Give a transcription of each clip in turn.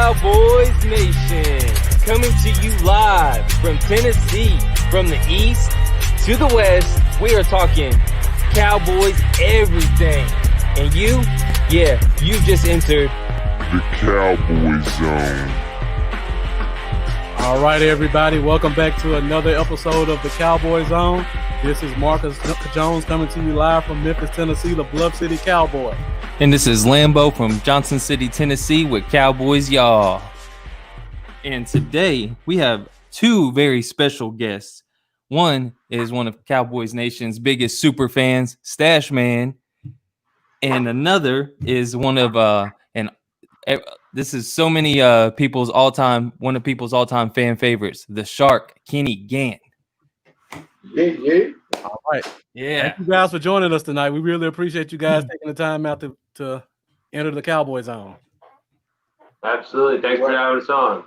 Cowboys Nation, coming to you live from Tennessee, from the east to the west. We are talking Cowboys everything. And you just entered the Cowboy Zone. All right, everybody, welcome back to another episode of the Cowboy Zone. This is Marcus Jones coming to you live from Memphis, Tennessee, the Bluff City Cowboy. And this is Lambo from Johnson City, Tennessee with Cowboys Y'all. And today we have two very special guests. One is one of Cowboys Nation's biggest super fans, Stacheman. And another is one of this is so many one of people's all-time fan favorites, the Shark, Kenny Gant. Yeah. All right. Yeah. Thank you guys for joining us tonight. We really appreciate you guys taking the time out to enter the Cowboy Zone. Absolutely. Thanks for having us on.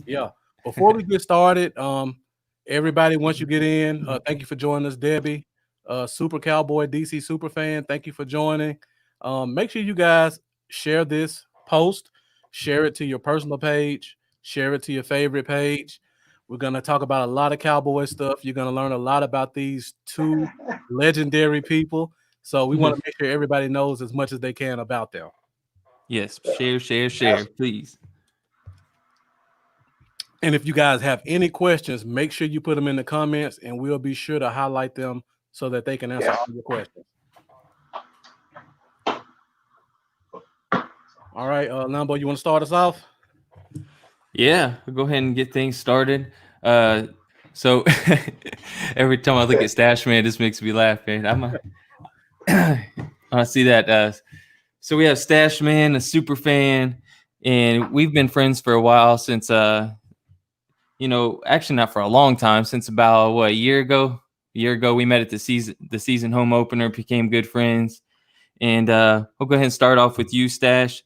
Yeah. Before we get started, everybody, once you get in, thank you for joining us, Debbie. Super Cowboy DC Superfan, thank you for joining. Make sure you guys share this post, share it to your personal page, share it to your favorite page. We're going to talk about a lot of Cowboy stuff. You're going to learn a lot about these two legendary people. So we want to make sure everybody knows as much as they can about them. Yes, share, please. And if you guys have any questions, make sure you put them in the comments, and we'll be sure to highlight them so that they can answer all your questions. All right, Lambo, you want to start us off? Yeah, we'll go ahead and get things started. So every time I look at Stacheman, this makes me laugh, man. I see that. So we have Stacheman, a super fan, and we've been friends for a while since, actually not for a long time, since about a year ago. We met at the season home opener, became good friends, and we'll go ahead and start off with you, Stash.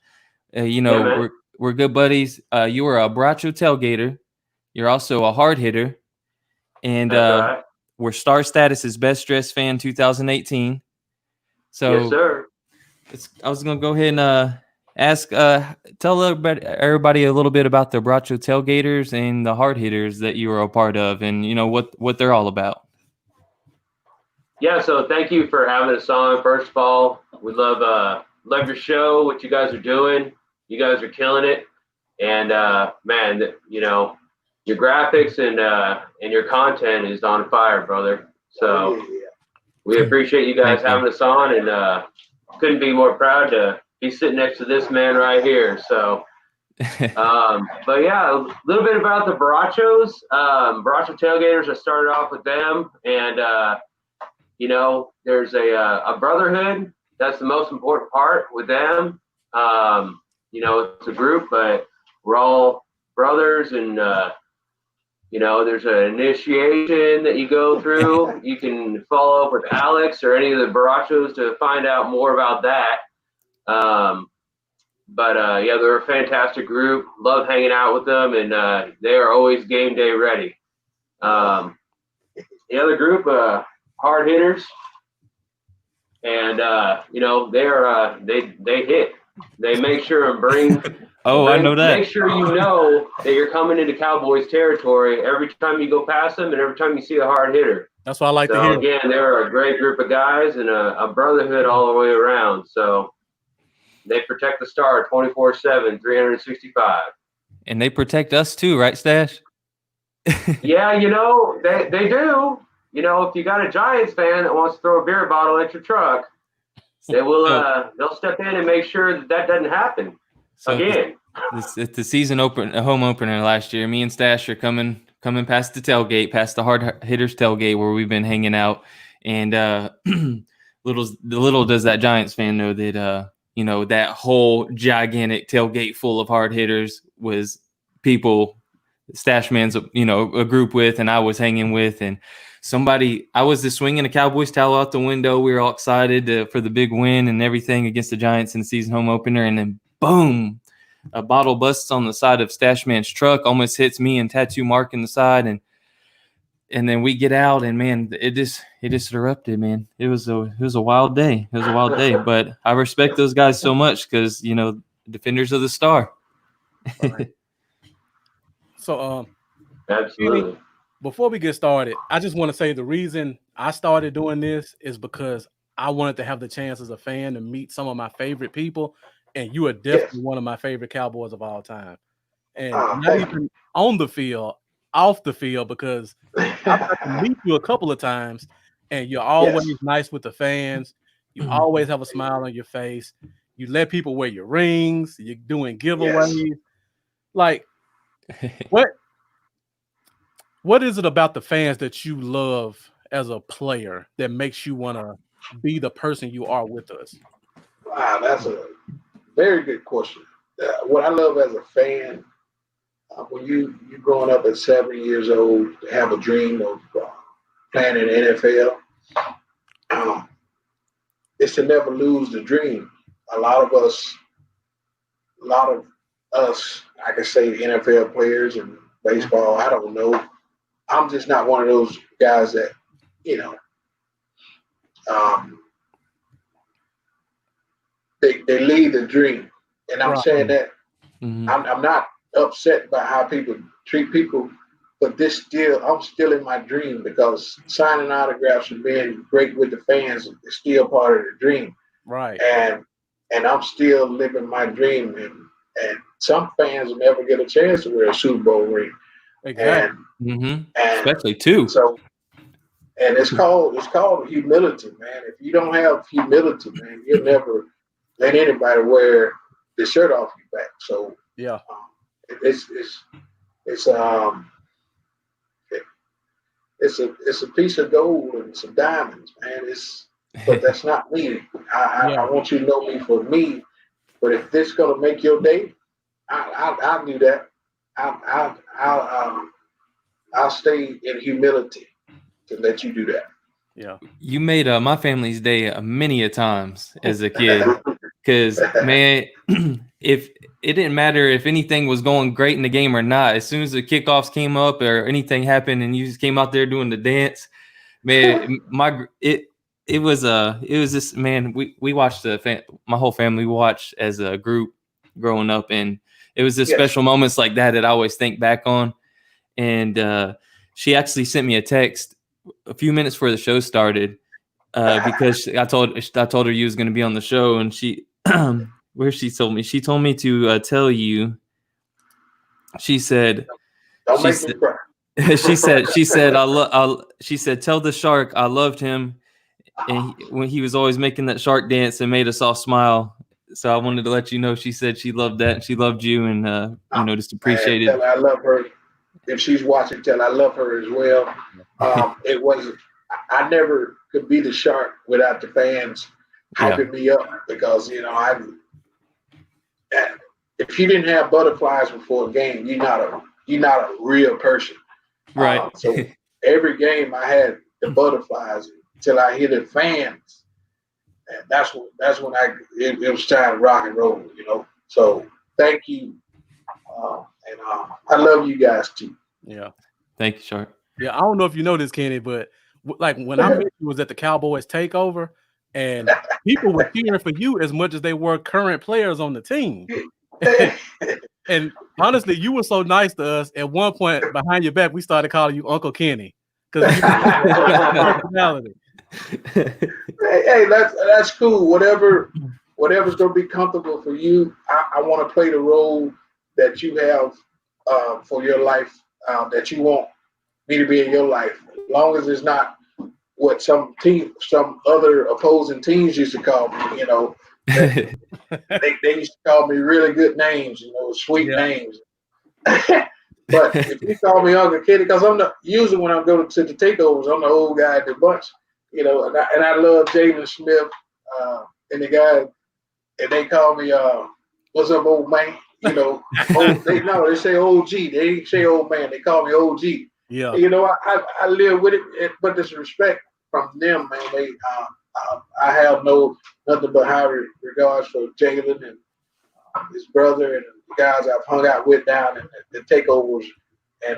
We're good buddies. You were a Bracho tailgater. You're also a hard hitter. And we're Star Status's Best Dressed Fan 2018. So yes, sir. I was going to go ahead and tell everybody a little bit about the Bracho tailgaters and the hard hitters that you were a part of and, what they're all about. Yeah, so thank you for having us on. First of all, we love your show, what you guys are doing. You guys are killing it. And, man, your graphics and your content is on fire, brother. So we appreciate you guys having us on, and couldn't be more proud to be sitting next to this man right here. So, but yeah, a little bit about the Barachos. Baracho tailgaters, I started off with them, and, there's a brotherhood. That's the most important part with them. It's a group, but we're all brothers, and there's an initiation that you go through. You can follow up with Alex or any of the Barachos to find out more about that. They're a fantastic group. Love hanging out with them, and they are always game day ready. The other group, hard hitters, and they hit. They make sure and bring. I know that. Make sure you know that you're coming into Cowboys territory every time you go past them and every time you see a hard hitter. That's what I like to hear. Again, they're a great group of guys and a brotherhood all the way around. So they protect the star 24/7, 365. And they protect us too, right, Stash? Yeah, they do. If you got a Giants fan that wants to throw a beer bottle at your truck, they will. They'll step in and make sure that doesn't happen. So again, at the home opener last year, me and Stash are coming past the tailgate, past the hard hitters tailgate where we've been hanging out, and little does that Giants fan know that that whole gigantic tailgate full of hard hitters was people Stashman's a group with, and I was hanging with, and I was just swinging a Cowboys towel out the window. We were all excited for the big win and everything against the Giants in the season home opener. And then boom, a bottle busts on the side of Stashman's truck, almost hits me and tattoo mark in the side. And then we get out, and man, it just erupted, man. It was a wild day. But I respect those guys so much because, defenders of the star. Right. So, Absolutely. before we get started, I just want to say the reason I started doing this is because I wanted to have the chance as a fan to meet some of my favorite people, and you are definitely one of my favorite Cowboys of all time. And not even on the field, off the field, because I've got to meet you a couple of times, and you're always nice with the fans. You always have a smile on your face. You let people wear your rings. You're doing giveaways. Like, what is it about the fans that you love as a player that makes you want to be the person you are with us? Wow, that's a very good question. What I love as a fan, when you growing up at 7 years old, to have a dream of playing in the NFL, is to never lose the dream. A lot of us, I can say NFL players and baseball, I don't know. I'm just not one of those guys that, you know, um, they lead the dream. And I'm saying that I'm not upset by how people treat people, but I'm still in my dream, because signing autographs and being great with the fans is still part of the dream. Right. And I'm still living my dream. And some fans will never get a chance to wear a Super Bowl ring. Exactly. And especially two. So, and it's called humility, man. If you don't have humility, man, you'll never let anybody wear the shirt off your back. So yeah, it's a piece of gold and some diamonds, man. But that's not me. I want you to know me for me. But if this is gonna make your day, I'll do that. I'll stay in humility to let you do that. Yeah. You made my family's day many a times as a kid, because man, if it didn't matter if anything was going great in the game or not, as soon as the kickoffs came up or anything happened and you just came out there doing the dance, man, it was this, man, we watched my whole family watched as a group growing up, and it was just special moments like that I always think back on. And she actually sent me a text a few minutes before the show started, because I told her you was going to be on the show, and she she told me to tell you. She said, "Don't make me cry." she said, she said, tell the shark I loved him, and when he was always making that shark dance and made us all smile. So I wanted to let you know she said she loved that and she loved you, and just appreciated. Tell her I love her. If she's watching, tell her I love her as well. It wasn't. I never could be the shark without the fans hyping me up, because if you didn't have butterflies before a game, you're not a real person. Right. So every game I had the butterflies until I hear the fans, and that's when it was time to rock and roll. So thank you, and I love you guys too. Yeah. Thank you, Shark. Yeah, I don't know if you know this, Kenny, but like when I met you was at the Cowboys takeover, and people were cheering for you as much as they were current players on the team. And honestly, you were so nice to us. At one point, behind your back, we started calling you Uncle Kenny because personality. Hey, that's cool. Whatever's gonna be comfortable for you. I want to play the role that you have for your life, that you want me to be in your life. As long as it's not what some other opposing teams used to call me. They used to call me really good names, sweet names. But if you call me Uncle Kenny, because usually when I go to the takeovers, I'm the old guy at the bunch, and I love Jaden Smith and the guy, and they call me what's up, old man? They say OG. They ain't say old man. They call me OG. Yeah. I live with it, but there's respect from them, man. I have nothing but high regards for Jalen and his brother and the guys I've hung out with down in the takeovers, and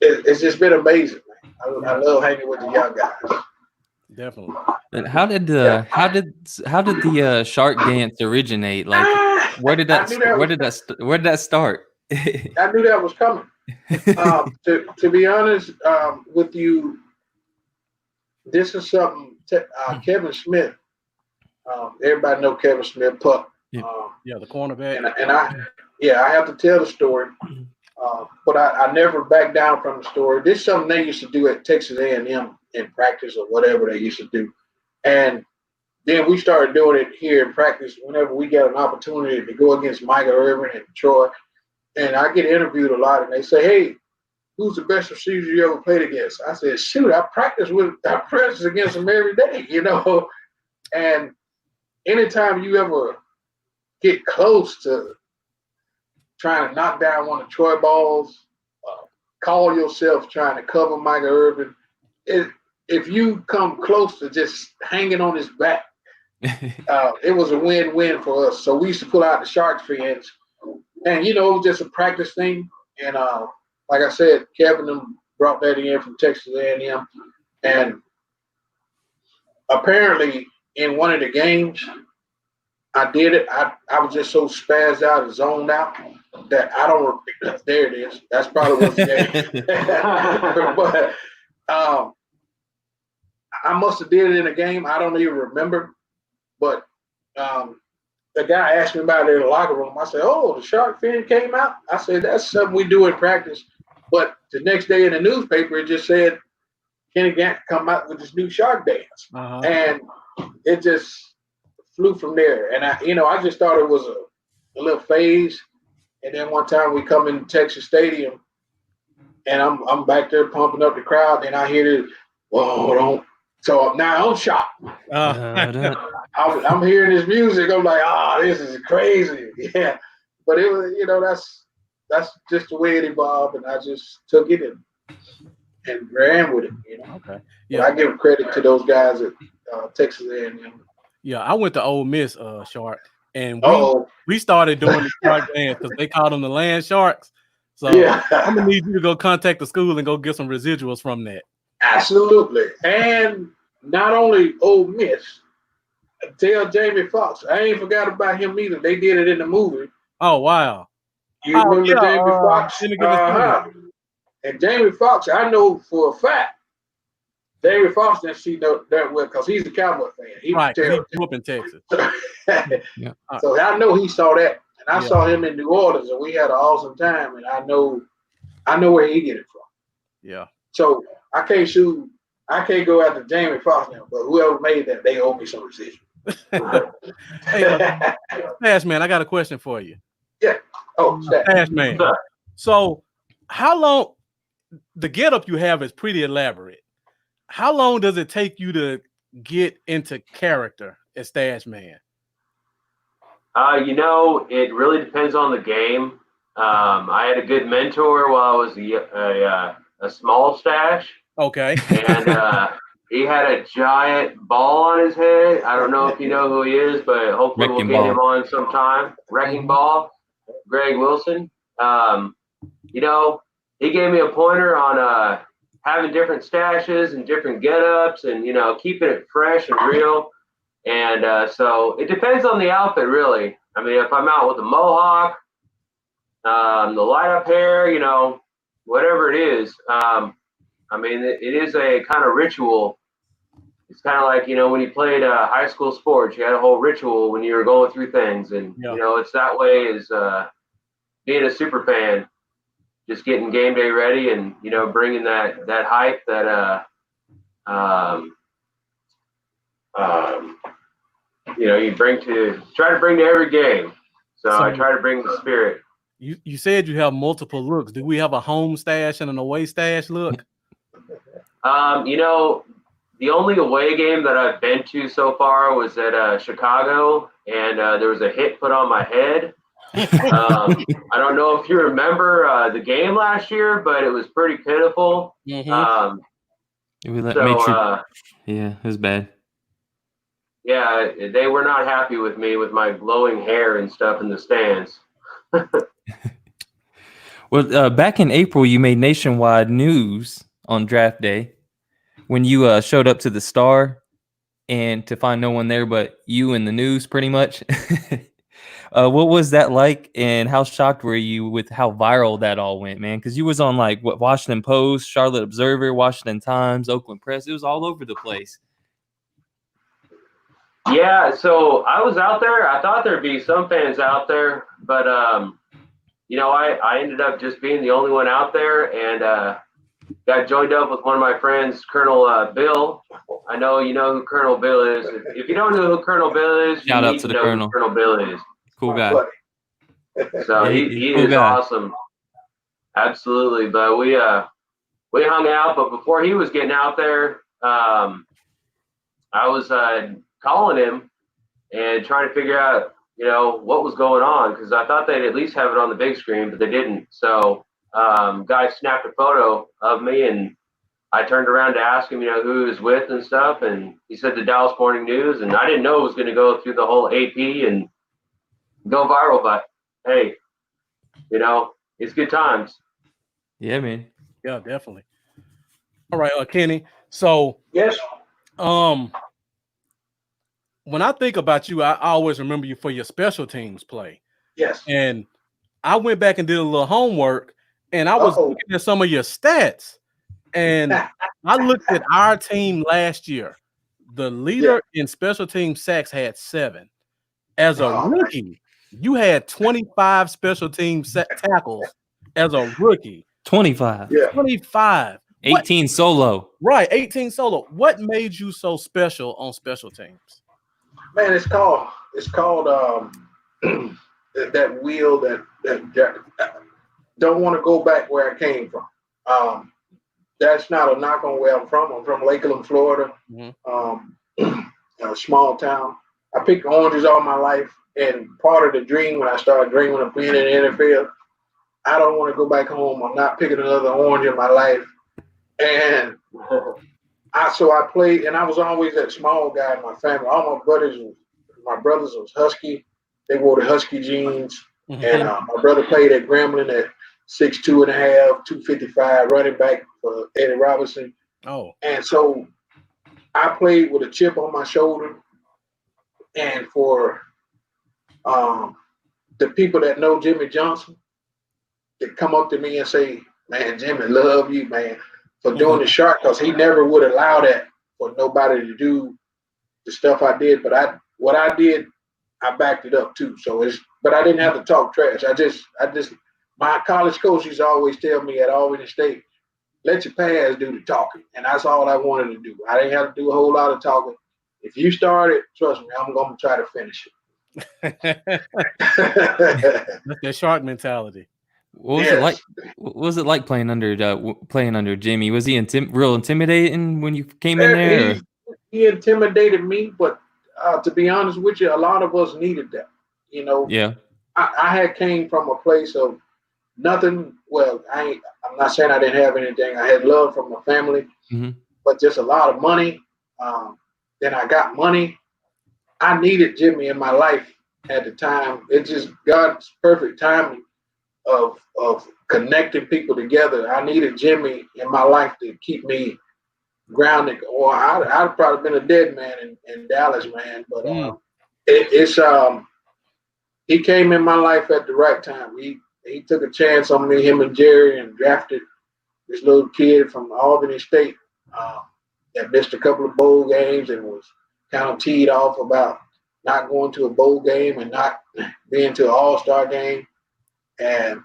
it's just been amazing, man. I love hanging with the young guys. Definitely. And how did the shark dance originate? Like, Where did that start? I knew that was coming. To be honest with you, this is something Kevin Smith. Everybody know Kevin Smith, Puck. Yeah, the cornerback. And I have to tell the story, but I never backed down from the story. This is something they used to do at Texas A&M in practice or whatever they used to do, and then we started doing it here in practice whenever we got an opportunity to go against Micah Irvin and Troy. And I get interviewed a lot, and they say, "Hey, who's the best receiver you ever played against?" I said, "Shoot, I practice against them every day, you know." And anytime you ever get close to trying to knock down one of Troy balls, call yourself trying to cover Micah Irvin, if you come close to just hanging on his back, it was a win-win for us. So we used to pull out the shark fins, and it was just a practice thing. And like I said, Kevin brought that in from Texas A&M, and apparently in one of the games, I did it. I was just so spazzed out and zoned out that I don't. There it is. That's probably what's the game. But I must have did it in a game. I don't even remember. But the guy asked me about it in the locker room. I said, "Oh, the shark fin came out." I said, "That's something we do in practice." But the next day in the newspaper, it just said Kenny Gant come out with this new shark dance, and it just flew from there. And I just thought it was a little phase. And then one time we come in Texas Stadium, and I'm back there pumping up the crowd, and I hear this, "Whoa, don't." So now I'm shocked. I'm hearing this music. I'm like, this is crazy. Yeah. But it was, that's just the way it evolved, and I just took it and ran with it. Okay. Yeah. But I give credit to those guys at Texas A&M. Yeah, I went to Ole Miss, Shark, and we started doing the shark dance because they called them the land sharks. So I'm gonna need you to go contact the school and go get some residuals from that. Absolutely. And not only Ole Miss, tell Jamie Foxx. I ain't forgot about him either. They did it in the movie. Oh, wow. You remember Jamie Foxx? And Jamie Foxx, I know for a fact, Jamie Foxx didn't see that well because he's a Cowboy fan. He grew up in Texas. So I know he saw that. And I saw him in New Orleans, and we had an awesome time. And I know where he get it from. Yeah. So I can't go after Jamie Foxx now, but whoever made that, they owe me some residual. Hey, Stacheman, I got a question for you. Yeah. Oh, Stacheman. So how long, the getup you have is pretty elaborate. How long does it take you to get into character as Stacheman? It really depends on the game. I had a good mentor while I was a small stash. Okay. And he had a giant ball on his head. I don't know if you know who he is, but hopefully we'll get him on sometime. Wrecking Ball, Greg Wilson. He gave me a pointer on having different stashes and different get-ups and, keeping it fresh and real. And so it depends on the outfit, really. I mean, if I'm out with a mohawk, the light-up hair, whatever it is, it is a kind of ritual. It's kind of like, when you played high school sports, you had a whole ritual when you were going through things. And, it's that way as being a super fan, just getting game day ready and, bringing that hype that, you try to bring to every game. So I try to bring the spirit. You said you have multiple looks. Do we have a home stash and an away stash look? The only away game that I've been to so far was at Chicago, and there was a hit put on my head. I don't know if you remember the game last year, but it was pretty pitiful. Yeah, it was bad. Yeah, they were not happy with me with my glowing hair and stuff in the stands. Well, back in April, you made nationwide news on draft day when you showed up to the Star and to find no one there but you and the news, pretty much. What was that like, and how shocked were you with how viral that all went, man? Because you was on like what Washington Post, Charlotte Observer, Washington Times, Oakland Press. It was all over the place. Yeah, so I was out there. I thought there'd be some fans out there, but I ended up just being the only one out there, and got joined up with one of my friends, Colonel Bill. I know you know who Colonel Bill is. If you don't know who Colonel Bill is, you Shout out need to to the know Colonel. who Colonel Bill is. Cool guy. So Yeah, he cool is guy. awesome. Absolutely. But we hung out, but before he was getting out there, I was calling him and trying to figure out, what was going on, because I thought they'd at least have it on the big screen, but they didn't. So guy snapped a photo of me, and I turned around to ask him, who he was with and stuff, and he said the Dallas Morning News, and I didn't know it was going to go through the whole AP and go viral, but hey, it's good times. Yeah, man. Yeah, definitely. All right, Kenny. So Yes. When I think about you, I always remember you for your special teams play. Yes. And I went back and did a little homework, and I was looking at some of your stats. And I looked at our team last year. The leader in special team sacks had 7. As a rookie, you had 25 special team tackles as a rookie. 25. Yeah. 25. 18 solo. Right, 18 solo. What made you so special on special teams? Man, it's called that wheel that don't want to go back where I came from. That's not a knock on where I'm from. I'm from Lakeland, Florida, a small town. I picked oranges all my life, and part of the dream when I started dreaming of being in the NFL, I don't want to go back home. I'm not picking another orange in my life. And I played, and I was always that small guy in my family. All my brothers was husky. They wore the husky jeans. And my brother played at Grambling at 6'2.5", 255, running back for Eddie Robinson. Oh. And so I played with a chip on my shoulder. And for the people that know Jimmy Johnson, they come up to me and say, "Man, Jimmy, love you, man, for doing the shark," because he never would allow that for nobody to do the stuff I did. But what I did, I backed it up too. But I didn't have to talk trash. My college coach used to always tell me at Albany State, let your pads do the talking. And that's all I wanted to do. I didn't have to do a whole lot of talking. If you start it, trust me, I'm going to try to finish it. That's that shark mentality. What was it like playing under Jimmy? Was he real intimidating when you came in there? He intimidated me, but to be honest with you, a lot of us needed that. Yeah. I had came from a place of nothing. Well, I'm not saying I didn't have anything. I had love from my family, but just a lot of money. Then I got money. I needed Jimmy in my life at the time. It's just God's perfect timing of connecting people together. I needed Jimmy in my life to keep me grounded, or I'd probably been a dead man in Dallas, man. But he came in my life at the right time. He took a chance on me, him and Jerry, and drafted this little kid from Albany State that missed a couple of bowl games and was kind of teed off about not going to a bowl game and not being to an all-star game, and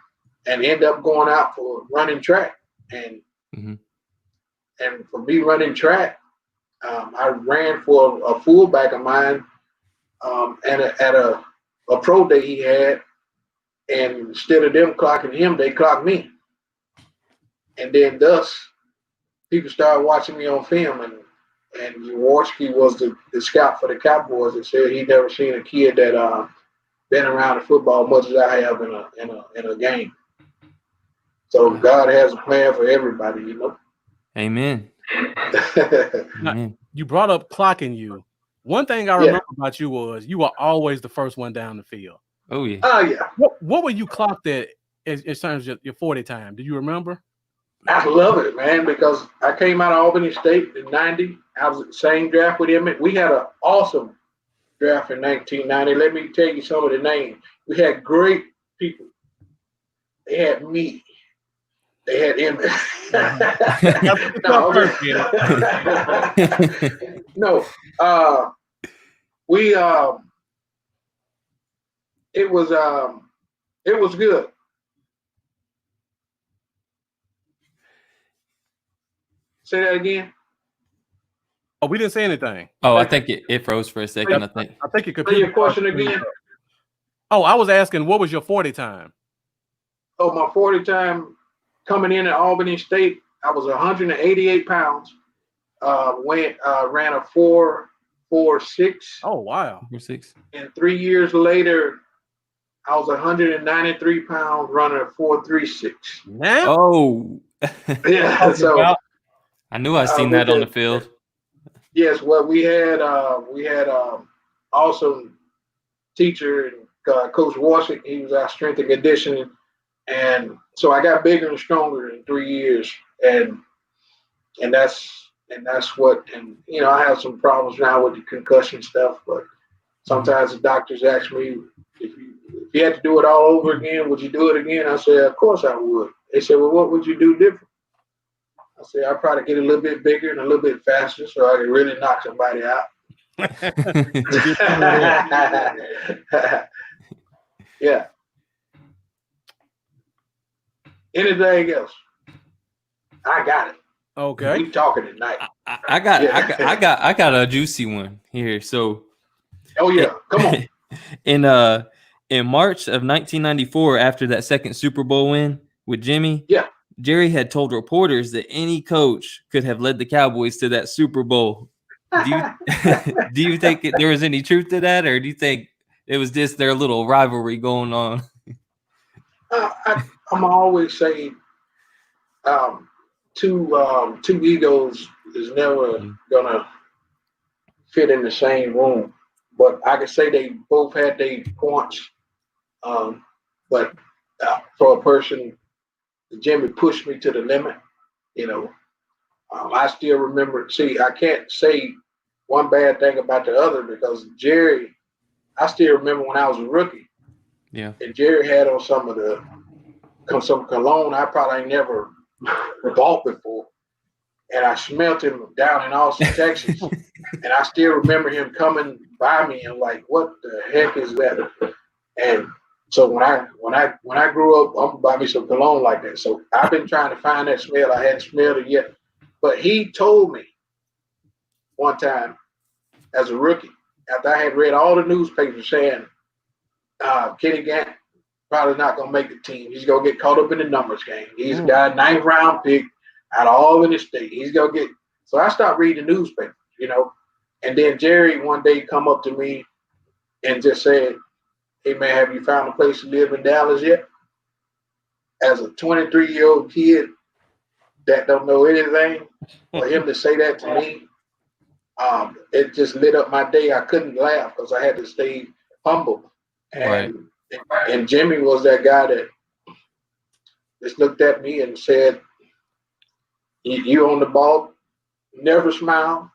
end up going out for running track. And for me running track, I ran for a fullback of mine at a pro day he had, and instead of them clocking him, they clocked me. And then thus, people started watching me on film, and Jaworski was the scout for the Cowboys, and said he'd never seen a kid that been around the football much as I have in a game. So God has a plan for everybody, Amen. Now, you brought up clocking you. One thing I remember about you was you were always the first one down the field. Oh yeah. Oh yeah. What were you clocked at in terms of your 40 time? Do you remember? I love it, man, because I came out of Albany State in '90. I was at the same draft with him. We had an awesome draft in 1990. Let me tell you some of the names. We had great people. They had me. They had Emmett. No, we it was good. Say that again. Oh, we didn't say anything. Oh, I think it froze for a second. I think you could. Say your question again. Oh, I was asking, what was your 40 time? Oh, my 40 time coming in at Albany State, I was 188 pounds. Ran a 4.46. Oh, wow. 4.6. And 3 years later, I was 193 pounds, running a 4.36. Now? Oh, Yeah. So I knew I seen that on the field. Yes. Well, we had awesome teacher and Coach Washington. He was our strength and conditioning, and so I got bigger and stronger in 3 years, and that's what. And I have some problems now with the concussion stuff, but sometimes the doctors ask me if you had to do it all over again, would you do it again? I said, of course I would. They said, well, what would you do different? I said, I'd probably get a little bit bigger and a little bit faster so I could really knock somebody out. Yeah. Anything else? I got it. Okay. We talking tonight. I got a juicy one here. So, oh yeah, come on. In March of 1994, after that second Super Bowl win with Jimmy, Jerry had told reporters that any coach could have led the Cowboys to that Super Bowl. Do you think there was any truth to that, or do you think it was just their little rivalry going on? I'm always saying, two egos is never gonna fit in the same room. But I could say they both had their points. But for a person, Jimmy pushed me to the limit. I still remember. See, I can't say one bad thing about the other because Jerry. I still remember when I was a rookie. Yeah. And Jerry had on some cologne I probably never bought before, and I smelled him down in Austin, Texas, and I still remember him coming by me and like, what the heck is that? And so when I grew up, I'm gonna buy me some cologne like that. So I've been trying to find that smell. I hadn't smelled it yet, but he told me one time as a rookie after I had read all the newspapers saying Kenny Gant probably not gonna make the team. He's gonna get caught up in the numbers game. He's a guy 9th round pick out of Albany State. He's gonna get. So I stopped reading the newspapers, and then Jerry one day come up to me and just said, "Hey man, have you found a place to live in Dallas yet?" As a 23-year-old kid that don't know anything, for him to say that to me, it just lit up my day. I couldn't laugh because I had to stay humble. And Jimmy was that guy that just looked at me and said, "You on the ball, never smile."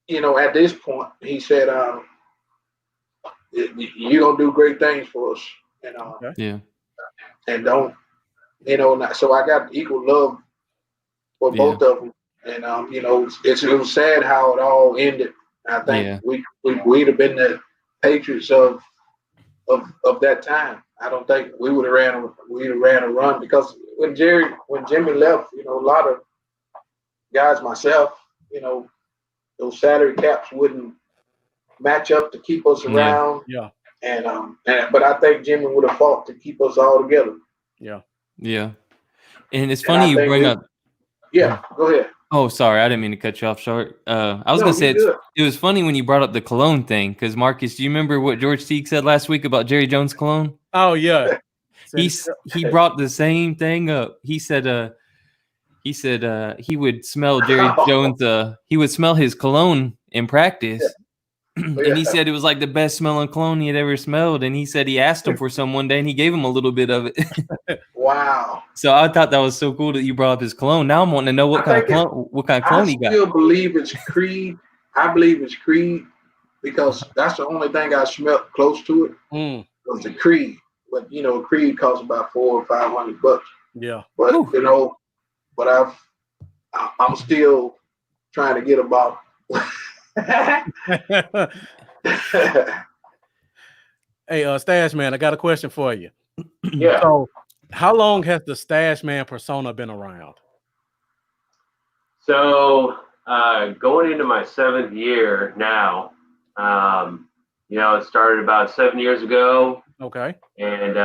At this point, he said, "You're gonna do great things for us." And don't, so I got equal love for both of them. And it was sad how it all ended. I think we'd have been the Patriots of that time. I don't think we would have ran a run because when Jimmy left, a lot of guys, myself, those salary caps wouldn't match up to keep us around. Yeah. But I think Jimmy would have fought to keep us all together. Yeah. Yeah. And it's funny you bring up. Yeah, go ahead. Oh, sorry, I didn't mean to cut you off short. I was gonna say it was funny when you brought up the cologne thing because Marcus, do you remember what George Teague said last week about Jerry Jones cologne? Oh yeah, he brought the same thing up. He said he would smell Jerry Jones. He would smell his cologne in practice, and he said it was like the best smelling cologne he had ever smelled. And he said he asked him for some one day, and he gave him a little bit of it. Wow! So I thought that was so cool that you brought up his cologne. Now I'm wanting to know what kind of cologne he got. I still believe it's Creed. I believe it's Creed because that's the only thing I smelled close to it was the Creed. But Creed costs about $400 or $500. Yeah. But but I'm still trying to get about. Hey, Stacheman, I got a question for you. Yeah. So, how long has the Stacheman persona been around? So going into my 7th year now, it started about 7 years ago. Okay. And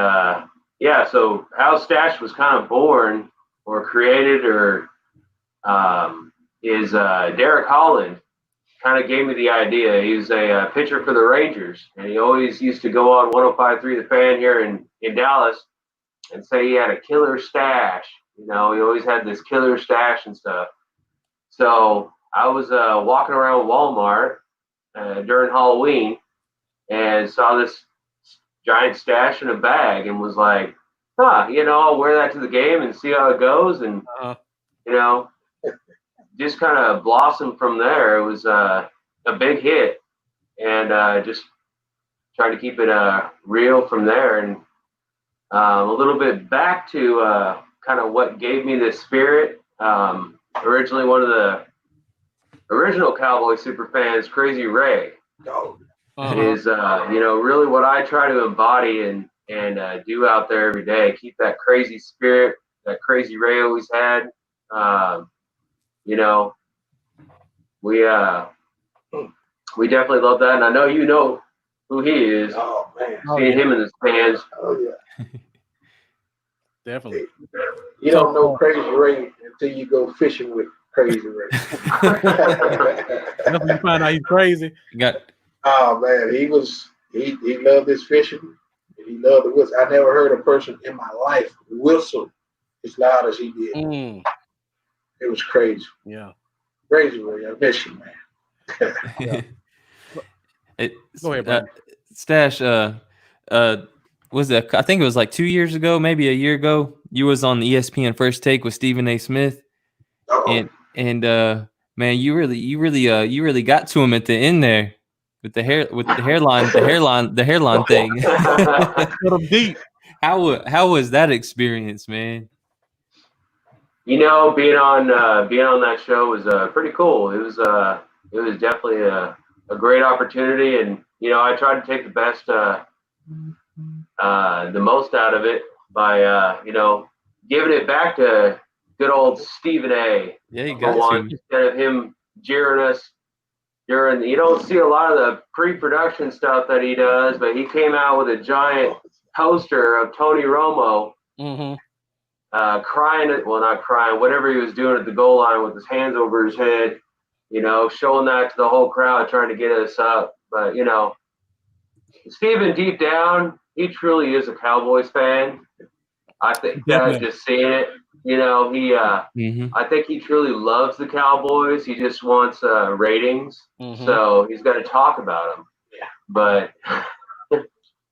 so how Stash was kind of born or created is Derek Holland kind of gave me the idea. He was a pitcher for the Rangers, and he always used to go on 105.3 The Fan here in Dallas and say he had a killer stash. He always had this killer stash and stuff. So I was walking around Walmart during Halloween and saw this giant stash in a bag and was like, I'll wear that to the game and see how it goes. And, just kind of blossomed from there. It was a big hit and just trying to keep it real from there. And a little bit back to kind of what gave me this spirit. Originally, one of the original Cowboy Superfans, Crazy Ray, is really what I try to embody and do out there every day. Keep that crazy spirit that Crazy Ray always had. We definitely love that, and I know you know who he is. Oh man, seeing him in the stands. Oh yeah. Definitely. You don't know Crazy Ray until you go fishing with Crazy Ray. That's when you find out he's crazy. Oh man, he loved his fishing. And he loved the whistle. I never heard a person in my life whistle as loud as he did. It was crazy. Yeah. Crazy Ray, I miss you, man. Yeah. Go ahead, Brian. Stash, was it? I think it was like 2 years ago, maybe a year ago. You was on the ESPN First Take with Stephen A. Smith, and man, you really got to him at the end there with the hairline thing. Put him deep. How was that experience, man? Being on that show was pretty cool. It was definitely a great opportunity, and I tried to take the best, the most out of it by giving it back to good old Stephen A. Yeah, you got to. Instead of him jeering us during, you don't see a lot of the pre-production stuff that he does, but he came out with a giant poster of Tony Romo. Crying, not crying, whatever he was doing at the goal line with his hands over his head, showing that to the whole crowd, trying to get us up. But, Steven, deep down, he truly is a Cowboys fan. I think just seeing it, I think he truly loves the Cowboys. He just wants ratings. So he's got to talk about them. Yeah. But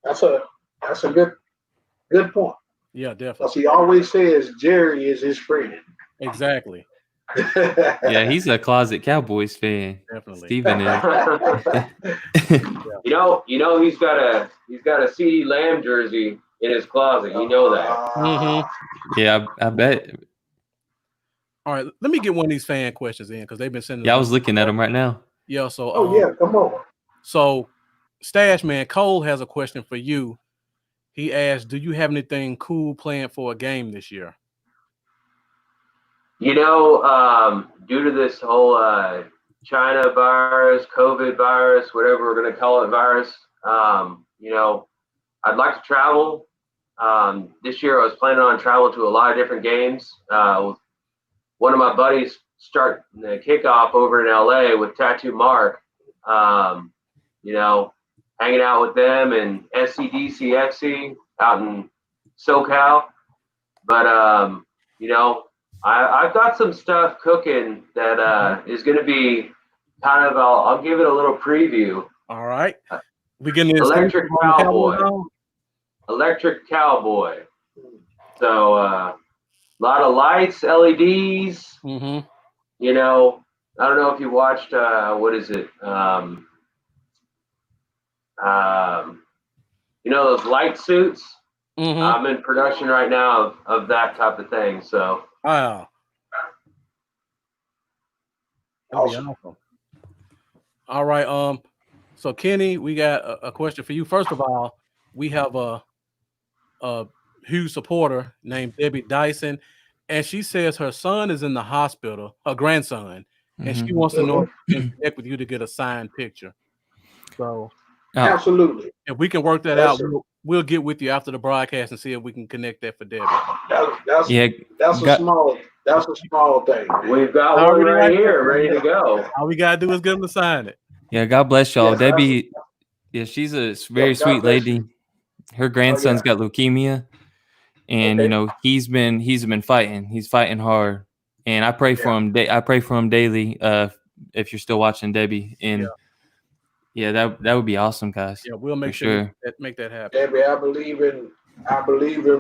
that's a good point. Yeah, definitely. Because he always says Jerry is his friend. Exactly. Yeah, he's a closet Cowboys fan. Definitely. Stephen is. He's got a CeeDee Lamb jersey in his closet. You know that. Yeah, I bet. All right, let me get one of these fan questions in because they've been sending. Yeah, I was looking at them right now. Yeah, so. Come on. So, Stacheman, Cole has a question for you. He asked, do you have anything cool planned for a game this year? Due to this whole China virus, COVID virus, whatever we're going to call it, virus, I'd like to travel. This year I was planning on traveling to a lot of different games. One of my buddies starting the kickoff over in LA with Tattoo Mark, hanging out with them and SCDCFC out in SoCal. But, I've got some stuff cooking that is going to be kind of, I'll give it a little preview. All right. We getting this Electric Cowboy. So a lot of lights, LEDs. I don't know if you watched, what is it? You know those light suits? Mm-hmm. I'm in production right now of that type of thing. So Wow. That'd be Awesome. awesome. All right. So Kenny, we got a question for you. First of all, we have a huge supporter named Debbie Dyson, and she says her son is in the hospital, her grandson, and she wants to know if she can connect with you to get a signed picture. So Absolutely. if we can work that Yes, out, sir. we'll get with you after the broadcast and see if we can connect that for Debbie. That's a small thing. we've got one Already right right here, there. ready to go. All we gotta do is get him to sign it. Yeah, God bless y'all. Yes, Debbie, yeah, she's a very God sweet bless lady. you. Her grandson's got leukemia, and Okay. he's been fighting. He's fighting hard, and I pray for him. I pray for him daily. If you're still watching, Debbie, and that would be awesome, guys. Yeah, we'll make for sure make that happen. Debbie, I believe in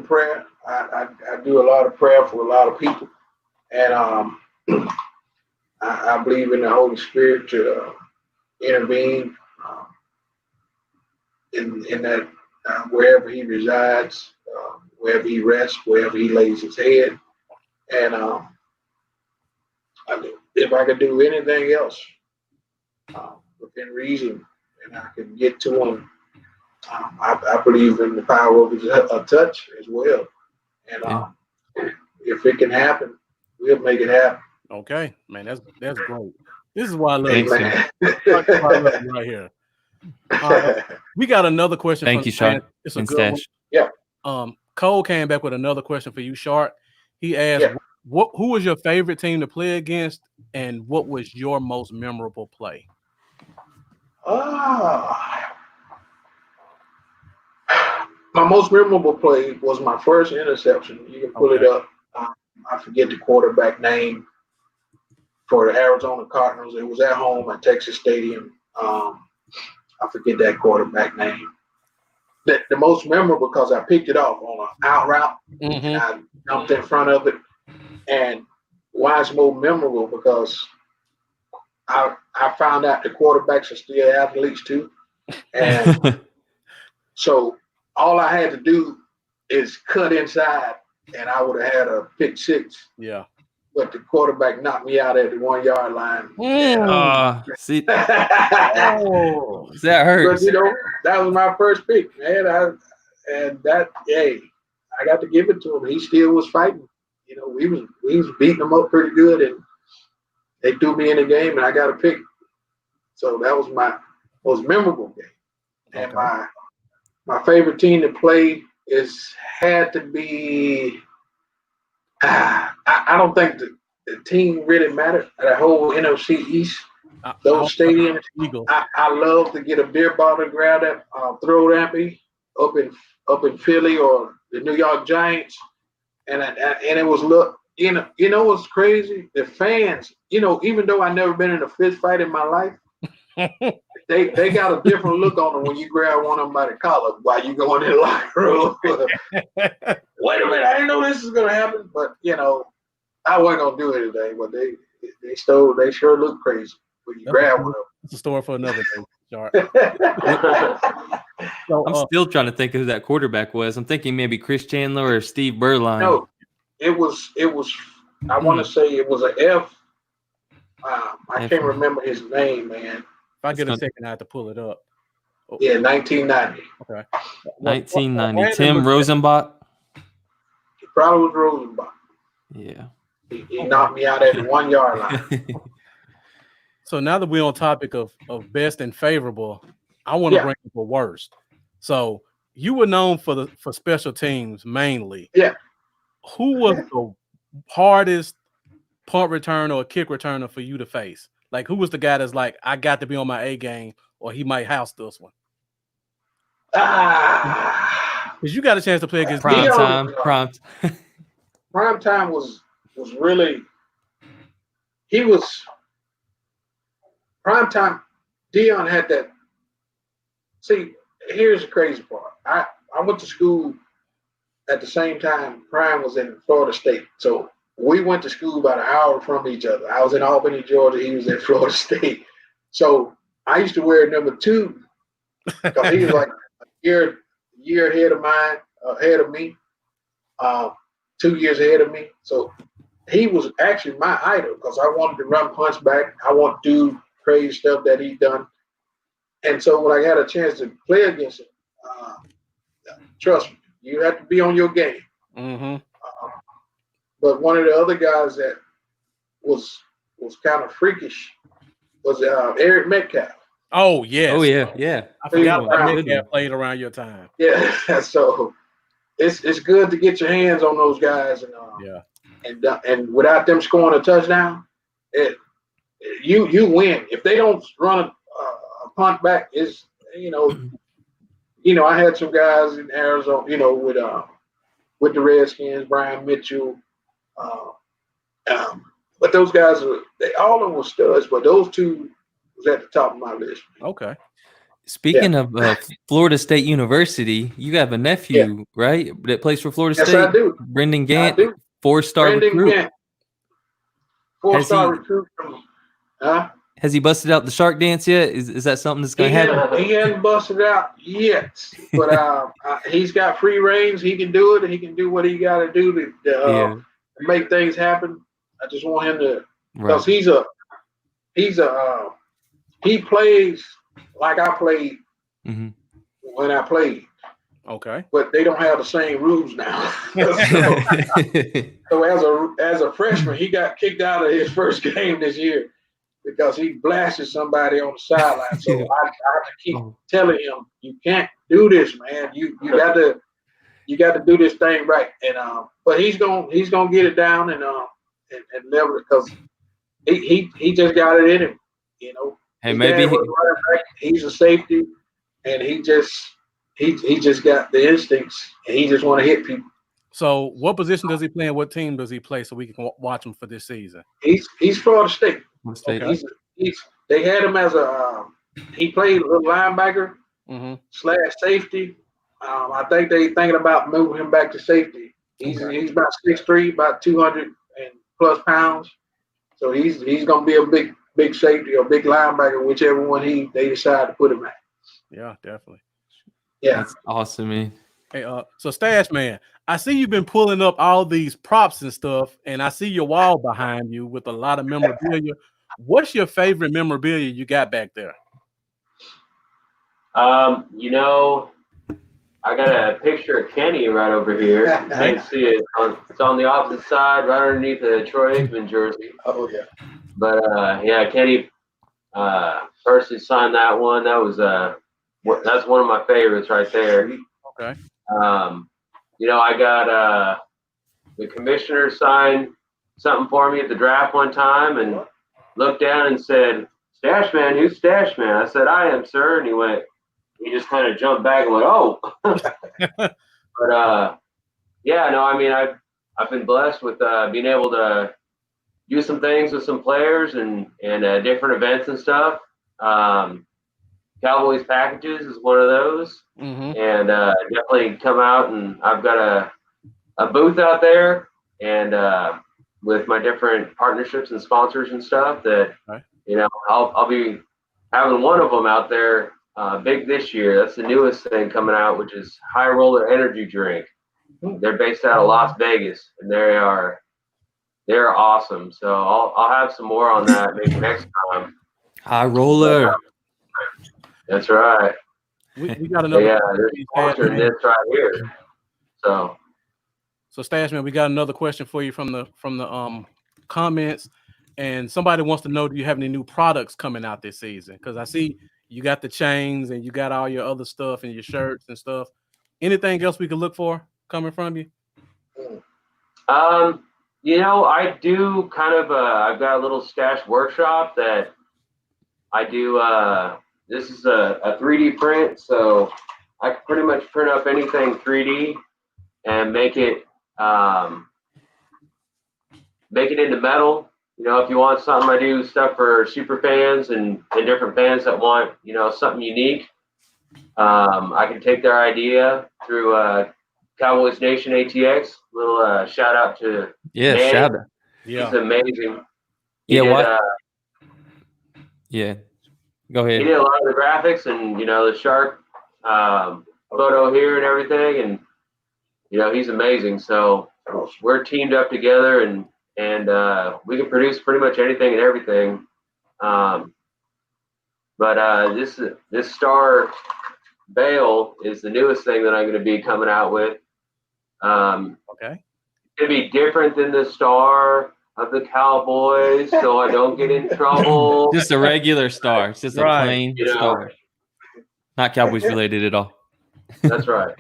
prayer. I do a lot of prayer for a lot of people, and I believe in the Holy Spirit to intervene in that wherever he resides, wherever he rests, wherever he lays his head, and if I could do anything else within reason, and I can get to him. I believe in the power of a touch as well, and if it can happen, we'll make it happen. Okay, man, that's great. This is why I love Thanks, you. man. That's why I love you right here. We got another question. Thank from you, the fan. Shark. It's a and good Stash. one. Yeah. Cole came back with another question for you, Shark. He asked, who was your favorite team to play against, and what was your most memorable play? My most memorable play was my first interception. You can pull it up. I forget the quarterback name for the Arizona Cardinals. It was at home at Texas Stadium. I forget that quarterback name. The most memorable because I picked it off on an out route and I jumped in front of it. And why it's more memorable because I found out the quarterbacks are still athletes too. And so all I had to do is cut inside and I would have had a pick six. Yeah. But the quarterback knocked me out at the 1 yard line. See, that hurts. But that was my first pick, man. I got to give it to him. He still was fighting. We was beating him up pretty good, and they threw me in the game, and I got a pick. So that was my most memorable game. And my favorite team to play had to be. I don't think the team really mattered. The whole NFC East, those stadiums. I love to get a beer bottle and grab that, throw it at me up in Philly or the New York Giants, and it was what's crazy? The fans, even though I never been in a fist fight in my life, they got a different look on them when you grab one of them by the collar while you go in the locker room. Wait a minute, I didn't know this was gonna happen, but I wasn't gonna do anything. But they sure look crazy when you grab one of them. It's a story for another day, Shark. I'm still trying to think of who that quarterback was. I'm thinking maybe Chris Chandler or Steve Berline. No, it was. I want to say it was an F. I can't remember his name, man. If I get a second, I have to pull it up. Yeah, 1990. Okay. 1990. Tim Rosenbach. He probably was Rosenbach. Yeah. He knocked me out at the 1 yard line. So now that we're on topic of best and favorable, I want to bring up a worst. So you were known for special teams mainly. Yeah. Who was the hardest punt returner or kick returner for you to face? Like, who was the guy that's like, I got to be on my A game, or he might house this one? Because you got a chance to play against prime time. Prime time was really. He was prime time. Dion had that. See, here's the crazy part. I went to school at the same time. Prime was in Florida State, so we went to school about an hour from each other. I was in Albany, Georgia. He was in Florida State. So I used to wear number 2 because he was like a year ahead of me, 2 years ahead of me. So he was actually my idol because I wanted to run punch back. I want to do crazy stuff that he done. And so when I got a chance to play against him, trust me, you have to be on your game. Mm-hmm. But one of the other guys that was kind of freakish was Eric Metcalf. Oh yes. Oh yeah. I forgot Good about one. Metcalf played around your time. Yeah, so it's good to get your hands on those guys, and without them scoring a touchdown, you win. If they don't run a punt back, is I had some guys in Arizona, with the Redskins, Brian Mitchell, but those guys all of them were studs, but those two was at the top of my list. Okay. Speaking of Florida State University, you have a nephew, right, that plays for Florida State? Yes, I do. Brendan Gant, I do. 4-star recruit. Gant, 4-star recruit. Has he busted out the shark dance yet? Is that something that's going to happen? He hasn't busted out yet, but he's got free range. He can do it, and he can do what he got to do to make things happen. I just want him to, because he plays like I played when I played. Okay. But they don't have the same rules now. so as a freshman, he got kicked out of his first game this year because he blasted somebody on the sideline. So I have to keep telling him, you can't do this, man. You got to do this thing right. And but he's gonna get it down and never, because he just got it in him, Hey, maybe he's a safety, and he just got the instincts, and he just want to hit people. So, what position does he play, and what team does he play, so we can watch him for this season? He's Florida State. Okay. They had him as he played a little linebacker / safety. I think they thinking about moving him back to safety. He's about 6'3", about 200 and plus pounds. So he's gonna be a big safety or big linebacker, whichever one they decide to put him at. Yeah, definitely. Yeah, that's awesome, man. Hey, so Stacheman, I see you've been pulling up all these props and stuff, and I see your wall behind you with a lot of memorabilia. What's your favorite memorabilia you got back there? I got a picture of Kenny right over here. You can see it. It's on the opposite side, right underneath the Troy Aikman jersey. Oh yeah. But Kenny personally signed that one. That's one of my favorites right there. Okay. I got the commissioner signed something for me at the draft one time and looked down and said, "Stacheman, who's Stacheman?" I said, "I am, sir." And he just kind of jumped back and went, "Oh." But I've been blessed with being able to do some things with some players and different events and stuff. Cowboys packages is one of those, and definitely come out, and I've got a booth out there, and with my different partnerships and sponsors and stuff that I'll be having one of them out there big this year. That's the newest thing coming out, which is High Roller Energy Drink. They're based out of Las Vegas, and they're awesome. So I'll have some more on that maybe next time. High Roller. That's right. We got another. They're sponsoring this right here. So Stacheman, we got another question for you from the comments, and somebody wants to know, do you have any new products coming out this season? Because I see you got the chains and you got all your other stuff and your shirts and stuff. Anything else we could look for coming from you? I do kind of I've got a little stash workshop that I do. This is a 3D print, so I can pretty much print up anything 3D and make it into metal. If you want something, I do stuff for super fans and different fans that want, something unique. I can take their idea through Cowboys Nation ATX. Little shout out to Manny. Shout out. Yeah, he's amazing. Go he ahead. did a lot of the graphics and the shark photo here and everything, and he's amazing. So we're teamed up together, and we can produce pretty much anything and everything. But this Star Bale is the newest thing that I'm going to be coming out with. Okay. It's going to be different than the Star of the Cowboys, so I don't get in trouble. Just a regular star. It's just a Right. plain star. Not Cowboys related at all. That's right.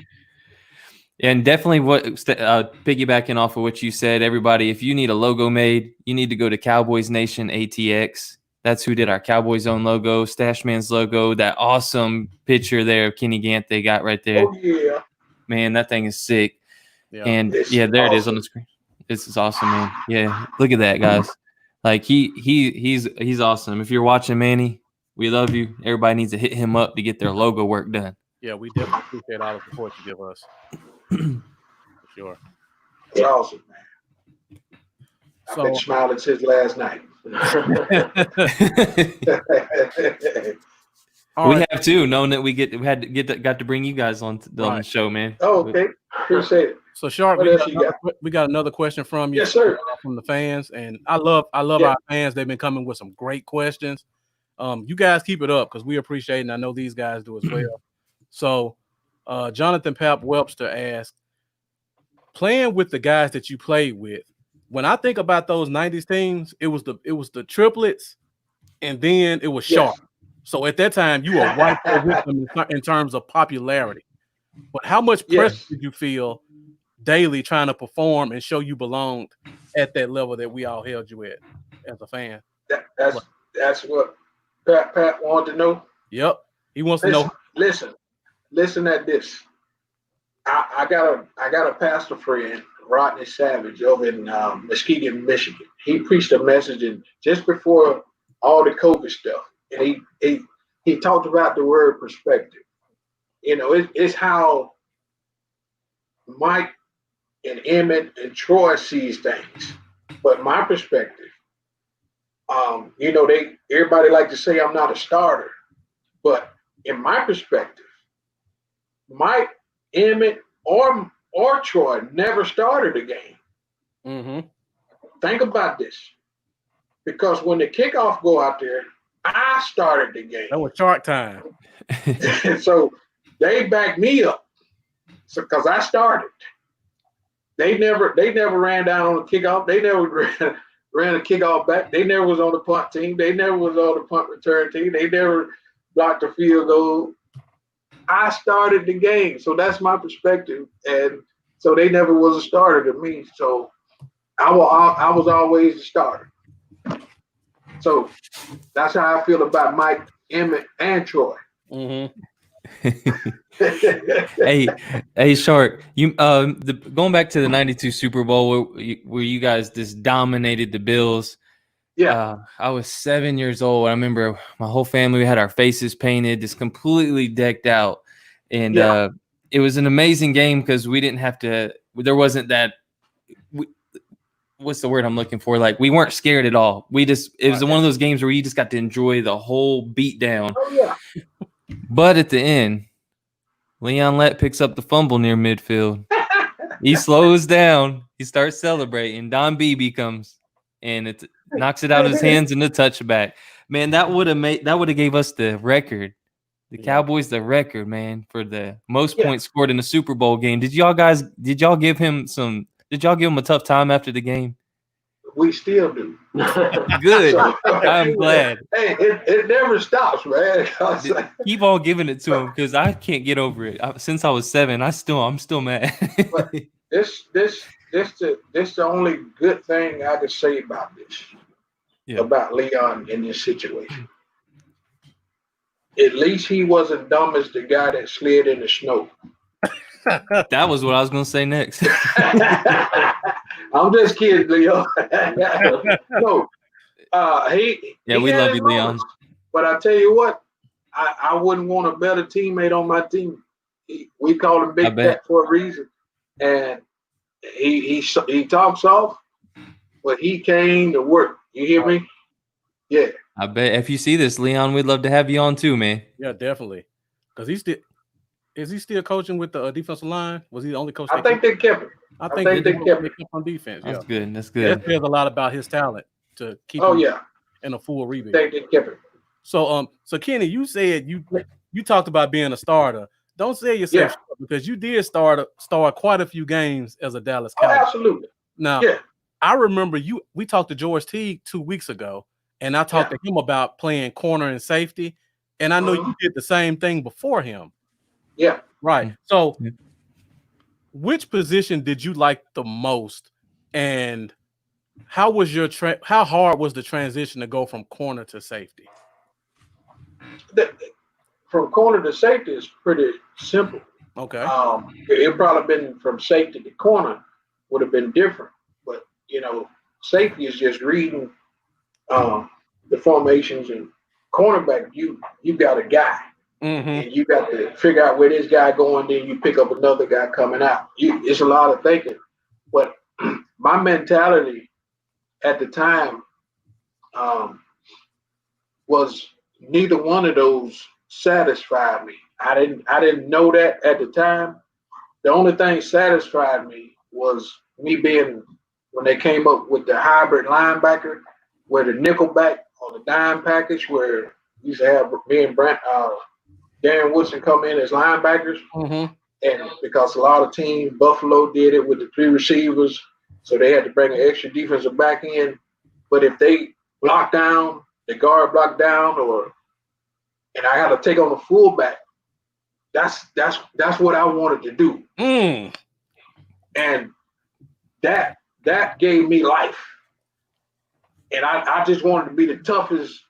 And definitely piggybacking off of what you said, everybody, if you need a logo made, you need to go to Cowboys Nation ATX. That's who did our Cowboy Zone logo, Stacheman's logo, that awesome picture there of Kenny Gant they got right there. Oh yeah, Man, that thing is sick. Yeah. And It's there it is on awesome. the screen. This is awesome, man. Yeah, look at that, guys. Like he's awesome. If you're watching, Manny, we love you. Everybody needs to hit him up to get their logo work done. Yeah, we definitely appreciate all the support you give us. For sure. It's awesome, man. I've So been smiling since last night. all We right. have too, knowing that got to bring you guys on the show, man. Oh, okay. Appreciate it. So Sharp, What else you got? we got another question from you. Yes, sir. From the fans, and I love our fans. They've been coming with some great questions. You guys keep it up because we appreciate it, and I know these guys do as well. So Jonathan Pap Webster asked, playing with the guys that you played with, when I think about those 90s teams, it was the triplets, and then it was Sharp. Yes. So at that time, you were right there with them in terms of popularity. But how much pressure did you feel daily trying to perform and show you belonged at that level that we all held you at as a fan? That's what Pat wanted to know. Yep. He wants to know. Listen at this. I got a pastor friend, Rodney Savage, over in Muskegon, Michigan. He preached a message just before all the COVID stuff, and he talked about the word perspective. It's how Mike and Emmett and Troy sees things, but my perspective, everybody like to say I'm not a starter, but in my perspective, Mike, Emmett, or Troy never started a game. Mm-hmm. Think about this, because when the kickoff go out there, I started the game. That was Shark time. So they backed me up, because I started. They never ran down on the kickoff. They never ran a kickoff back. They never was on the punt team. They never was on the punt return team. They never blocked the field goal. I started the game, so that's my perspective, and so they never was a starter to me. So I was always the starter. So that's how I feel about Mike, Emmett, and Troy. Mm-hmm. Hey, Shark, you going back to the '92 Super Bowl where you guys just dominated the Bills. Yeah, I was 7 years old. I remember my whole family, we had our faces painted, just completely decked out, and it was an amazing game because we didn't have to. There wasn't that. What's the word I'm looking for? Like, we weren't scared at all. It was one of those games where you just got to enjoy the whole beat down. Oh yeah. But at the end, Leon Lett picks up the fumble near midfield. He slows down. He starts celebrating. Don Beebe comes and it knocks it out of his hands in the touchback. Man, that would have gave us the record. The Cowboys the record, man, for the most points scored in a Super Bowl game. Did y'all give him a tough time after the game? We still do. Good. I'm glad. Hey, it never stops, man. Keep on giving it to him because I can't get over it. Since I was 7, I'm still mad. But this the only good thing I could say about this. Yeah. About Leon in this situation. At least he wasn't dumb as the guy that slid in the snow. That was what I was going to say next. I'm just kidding, Leon. No, we love you, Leon. But I tell you what, I wouldn't want a better teammate on my team. We call him Big Cat for a reason, and he talks off, but he came to work. You hear me? Yeah. I bet if you see this, Leon, we'd love to have you on too, man. Yeah, definitely. Because is he still coaching with the defensive line? Was he the only coach? I think they kept him. I I think think they kept him. on defense. That's Yeah, good. That's that good. says a lot about his talent to keep Oh him yeah, in a full I rebuild. think they kept him. So Kenny, you said you talked about being a starter. Don't sell yourself short, because you did start quite a few games as a Dallas Oh, Cowboy. absolutely. Now, Yeah. I remember we talked to George Teague 2 weeks ago, and I talked to him about playing corner and safety, and I know you did the same thing before him. Yeah. Right. So, which position did you like the most, and how was how hard was the transition to go from corner to safety? From corner to safety is pretty simple. Okay. It probably been from safety to corner would have been different, but safety is just reading the formations, and cornerback you got a guy, and you got to figure out where this guy going. Then you pick up another guy coming out. It's a lot of thinking, but my mentality at the time was neither one of those satisfied me. I didn't know that at the time. The only thing satisfied me was me being, when they came up with the hybrid linebacker, where the nickelback or the dime package, where we used to have me and Darren Woodson come in as linebackers. And because a lot of teams, Buffalo did it with the 3 receivers, so they had to bring an extra defensive back in. But if they block down, the guard blocked down, and I had to take on the fullback, that's what I wanted to do. And that gave me life. And I just wanted to be the toughest.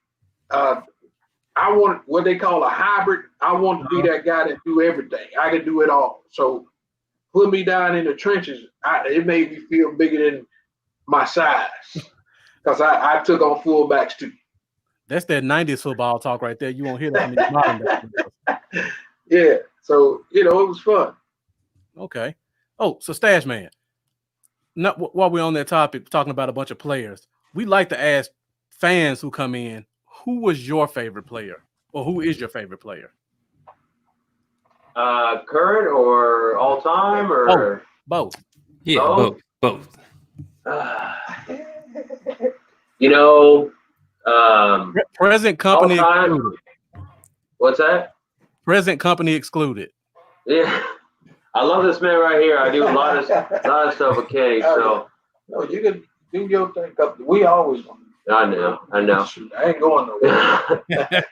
I want what they call a hybrid. I want to be that guy that do everything. I can do it all. So put me down in the trenches. It made me feel bigger than my size, because I took on fullbacks too. That's that 90s football talk right there. You won't hear that from these modern days. Yeah. So, it was fun. Okay. Oh, so Stacheman, while we're on that topic, talking about a bunch of players, we like to ask fans who come in, who was your favorite player, or who is your favorite player? Current or all time, or both? Yeah, both. Present company excluded. What's that? Present company excluded. Yeah, I love this man right here. I do a lot of stuff with Kenny. So no, you can do your thing. We always want. I know. I ain't going nowhere.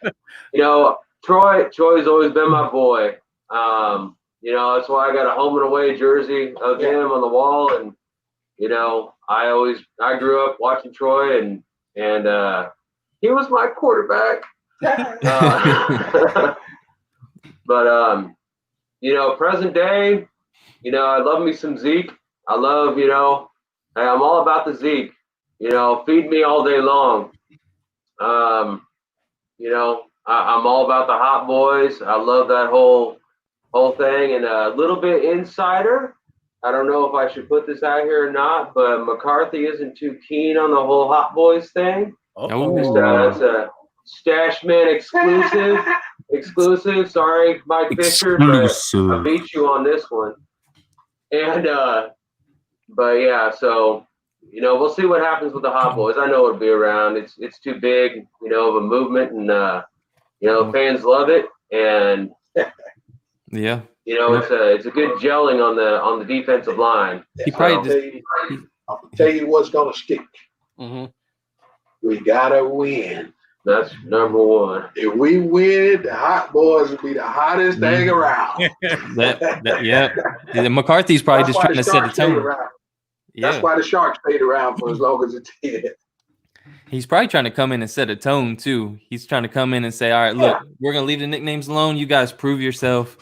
Troy's always been my boy. That's why I got a home and away jersey of him on the wall, and I grew up watching Troy, and he was my quarterback. But present day, I love me some Zeke. I love, I'm all about the Zeke. Feed me all day long. I'm all about the Hot Boys. I love that whole thing. And a little bit insider. I don't know if I should put this out here or not, but McCarthy isn't too keen on the whole Hot Boys thing. That's a Stacheman exclusive. Sorry, Mike Fisher, but I beat you on this one. And but yeah, so we'll see what happens with the Hot Boys. I know it'll be around. It's too big, of a movement, and fans love it, and yeah. It's a good gelling on the defensive line. I'll tell you what's gonna stick. We gotta win. That's number one. If we win, the Hot Boys will be the hottest thing around. McCarthy's probably just trying to set a tone. That's why the Sharks stayed around for as long as it did. He's probably trying to come in and set a tone too. He's trying to come in and say, all right, look, we're going to leave the nicknames alone. You guys prove yourself.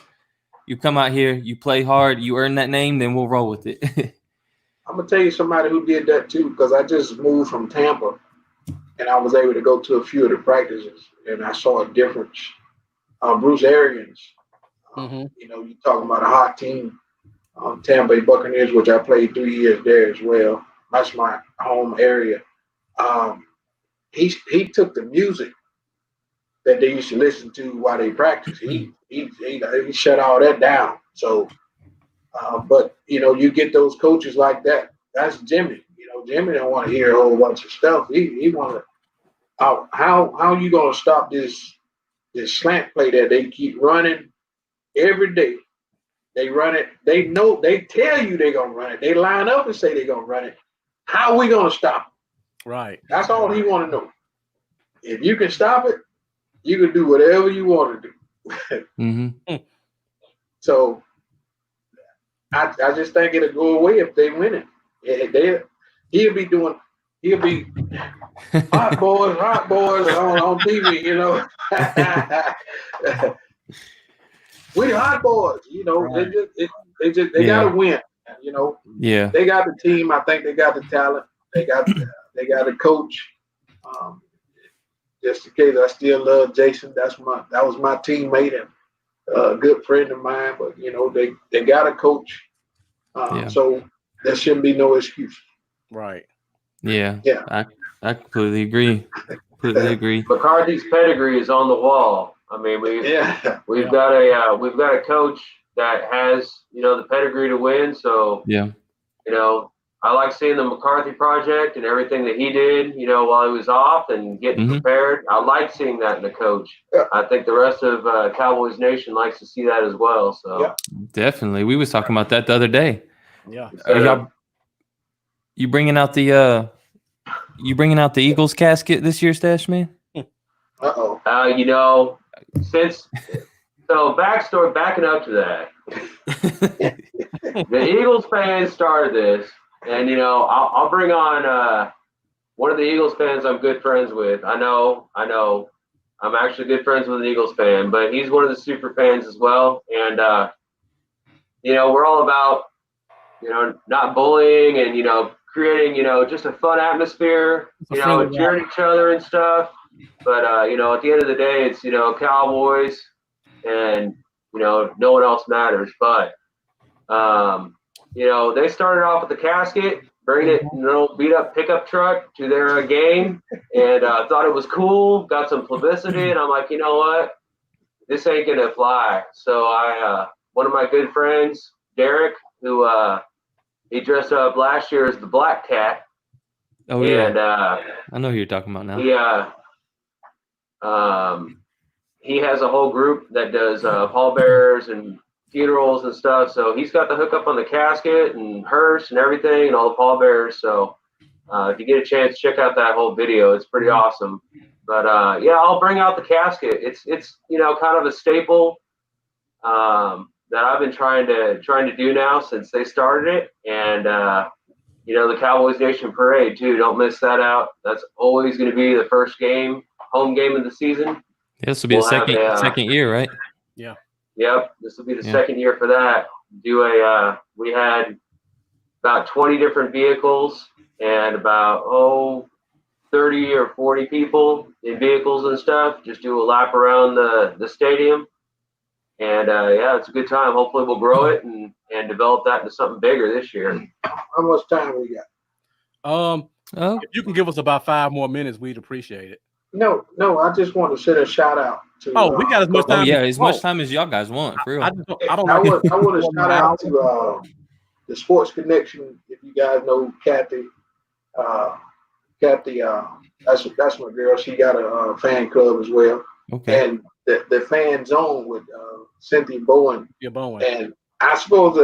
You come out here, you play hard, you earn that name, then we'll roll with it. I'm going to tell you somebody who did that too, because I just moved from Tampa and I was able to go to a few of the practices and I saw a difference. Bruce Arians, you're talking about a hot team. Tampa Bay Buccaneers, which I played 3 years there as well. That's my home area. he took the music that they used to listen to while they practice. He shut all that down. So, but you get those coaches like that. That's Jimmy. Jimmy don't want to hear a whole bunch of stuff. He want to. How you gonna stop this slant play that they keep running every day? They run it. They know. They tell you they're gonna run it. They line up and say they're gonna run it. How are we gonna stop it? Right. That's all he want to know. If you can stop it, you can do whatever you want to do. Mm-hmm. So I just think it'll go away if they win it. He'll be hot boys on TV, We the hot boys, Right. They gotta win, Yeah. They got the team. I think they got the talent. They got the coach. Just in case, I still love Jason. That was my teammate and a good friend of mine. But they got a coach, so there shouldn't be no excuse. Right. Yeah. Yeah. I completely agree. McCarthy's pedigree is on the wall. I mean, we've got a coach that has the pedigree to win. So Yeah. I like seeing the McCarthy project and everything that he did, while he was off and getting prepared. I like seeing that in the coach. Yeah. I think the rest of Cowboys Nation likes to see that as well. So Definitely. We was talking about that the other day. Yeah. You bringing out the Eagles casket this year, Stacheman? Uh-oh. Backing up to that, the Eagles fans started this, and I'll bring on one of the Eagles fans I'm good friends with. I know, I'm actually good friends with an Eagles fan, but he's one of the super fans as well, and we're all about not bullying and creating just a fun atmosphere, cheering each other and stuff. But at the end of the day, it's Cowboys, and no one else matters. But they started off with the casket, bringing it in an old beat up pickup truck to their game, and thought it was cool. Got some publicity, and I'm like, you know what, this ain't gonna fly. So one of my good friends, Derek, who he dressed up last year as the Black Cat. Oh yeah. And I know who you're talking about now. He has a whole group that does pallbearers and funerals and stuff. So he's got the hookup on the casket and hearse and everything and all the pallbearers. So if you get a chance, check out that whole video. It's pretty awesome. But I'll bring out the casket. It's kind of a staple that I've been trying to do now since they started it. And the Cowboys Nation Parade too. Don't miss that out. That's always going to be the first home game of the season. Yeah, this will be the second year, right? Yeah. Yep. This will be the second year for that. We had about 20 different vehicles and about 30 or 40 people in vehicles and stuff. Just do a lap around the stadium. And it's a good time. Hopefully we'll grow it and develop that into something bigger this year. How much time we got? If you can give us about 5 more minutes, we'd appreciate it. No, I just want to send a shout out to. We got as much time. As much time as y'all guys want, for real. I want to shout out to the Sports Connection. If you guys know Kathy, that's my girl. She got a fan club as well. Okay. And the Fan Zone with Cynthia Bowen. Yeah, Bowen. And I suppose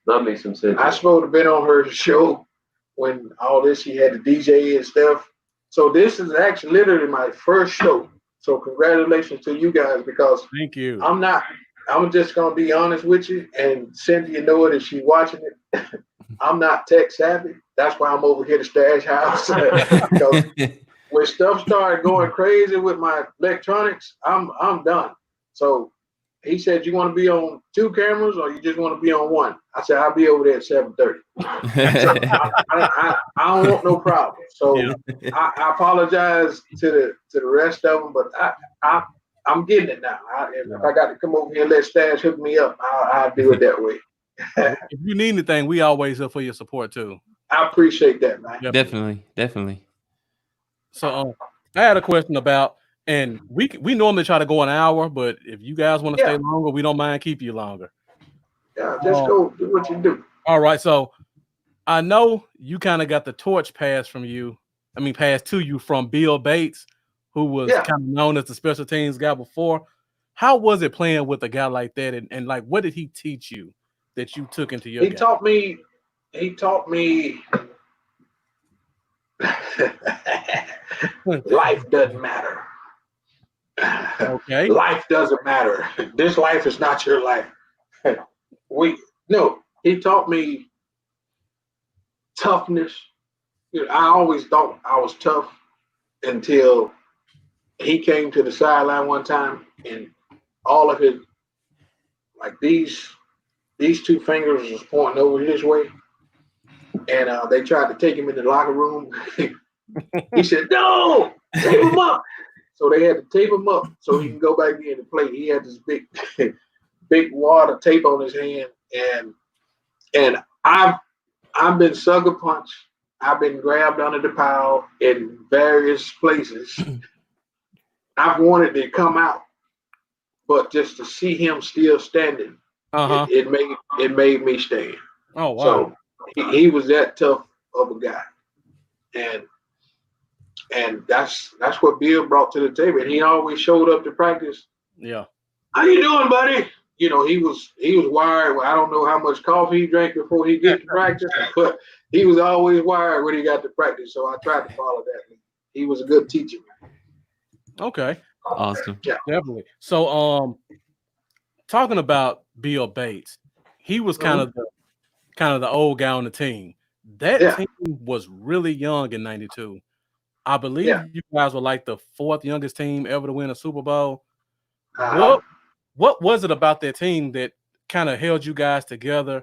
love me some Cynthia. I supposed to have been on her show when all this. She had the DJ and stuff. So this is actually literally my first show. So congratulations to you guys, because thank you. I'm just gonna be honest with you, and Cynthia know it if she's watching it. I'm not tech savvy. That's why I'm over here to Stash House. Because when stuff started going crazy with my electronics, I'm done. So he said, "You want to be on 2 cameras or you just want to be on 1?" I said, "I'll be over there at 7:30." So I don't want no problem. So I apologize to the rest of them, but I'm getting it now. If I got to come over here and let Stash hook me up, I'll do it that way. If you need anything, we always here for your support too. I appreciate that, man. Definitely. So I had a question about, and we normally try to go an hour, but if you guys want to stay longer, we don't mind keep you longer. Yeah, just go do what you do. All right, so I know you kind of got the torch passed to you from Bill Bates, who was kind of known as the special teams guy before. How was it playing with a guy like that, and like what did he teach you that you took into your game? He taught me life doesn't matter. Okay. Life doesn't matter. This life is not your life. He taught me toughness. I always thought I was tough until he came to the sideline one time, and all of his, like these two fingers was pointing over his way, and they tried to take him in the locker room. He said, "No, tape him up." So they had to tape him up so he can go back in and play. He had this big wad of tape on his hand, and I've been sucker punched. I've been grabbed under the pile in various places. I've wanted to come out, but just to see him still standing, it made me stand. Oh wow! So he was that tough of a guy, and that's what Bill brought to the table. And he always showed up to practice. Yeah. How you doing, buddy? He was wired. I don't know how much coffee he drank before he get to practice, but he was always wired when he got to practice. So I tried to follow that. He was a good teacher. Okay. Awesome. Yeah, definitely. So, talking about Bill Bates, he was kind of the old guy on the team. That team was really young in '92. I believe you guys were like the fourth youngest team ever to win a Super Bowl. What was it about that team that kind of held you guys together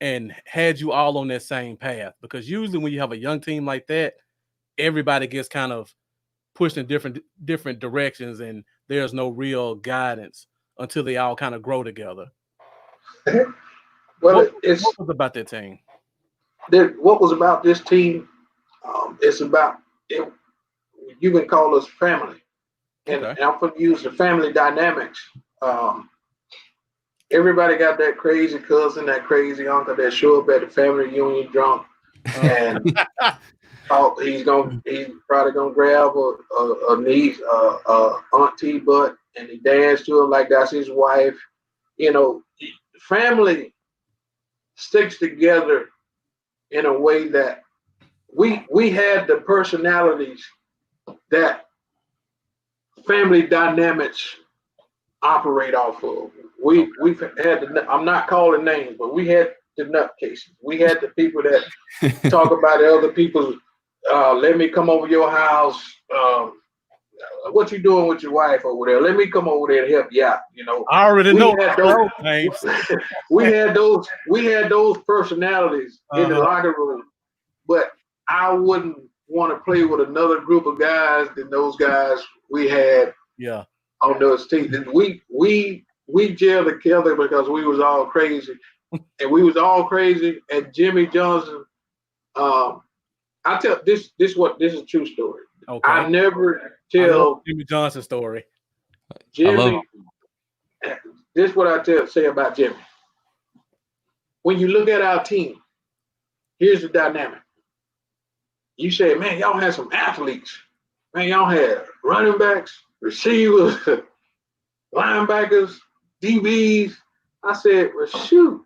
and had you all on that same path? Because usually when you have a young team like that, everybody gets kind of pushed in different directions, and there's no real guidance until they all kind of grow together. Well, what was about that team? What was about this team? It's about it. You can call us family, and I'm going to use the family dynamics. Everybody got that crazy cousin, that crazy uncle that show up at the family reunion drunk, and he's probably gonna grab a niece, auntie butt, and he dance to her like that's his wife. Family sticks together in a way that we had the personalities that family dynamics operate off of. We've had I'm not calling names, but we had the nutcases. We had the people that talk about the other people's. Let me come over your house. What you doing with your wife over there? Let me come over there and help you out. I already know those names. we had those personalities in the locker room, but I wouldn't want to play with another group of guys than those guys we had. Yeah. On those teams, and we gelled together because we was all crazy, and we was all crazy. And Jimmy Johnson, I tell this is a true story. Okay. I never tell Jimmy Johnson story. Jimmy. This is what I say about Jimmy. When you look at our team, here's the dynamic. You say, man, y'all had some athletes. Man, y'all had running backs, receivers, linebackers, DBs. I said, well, shoot.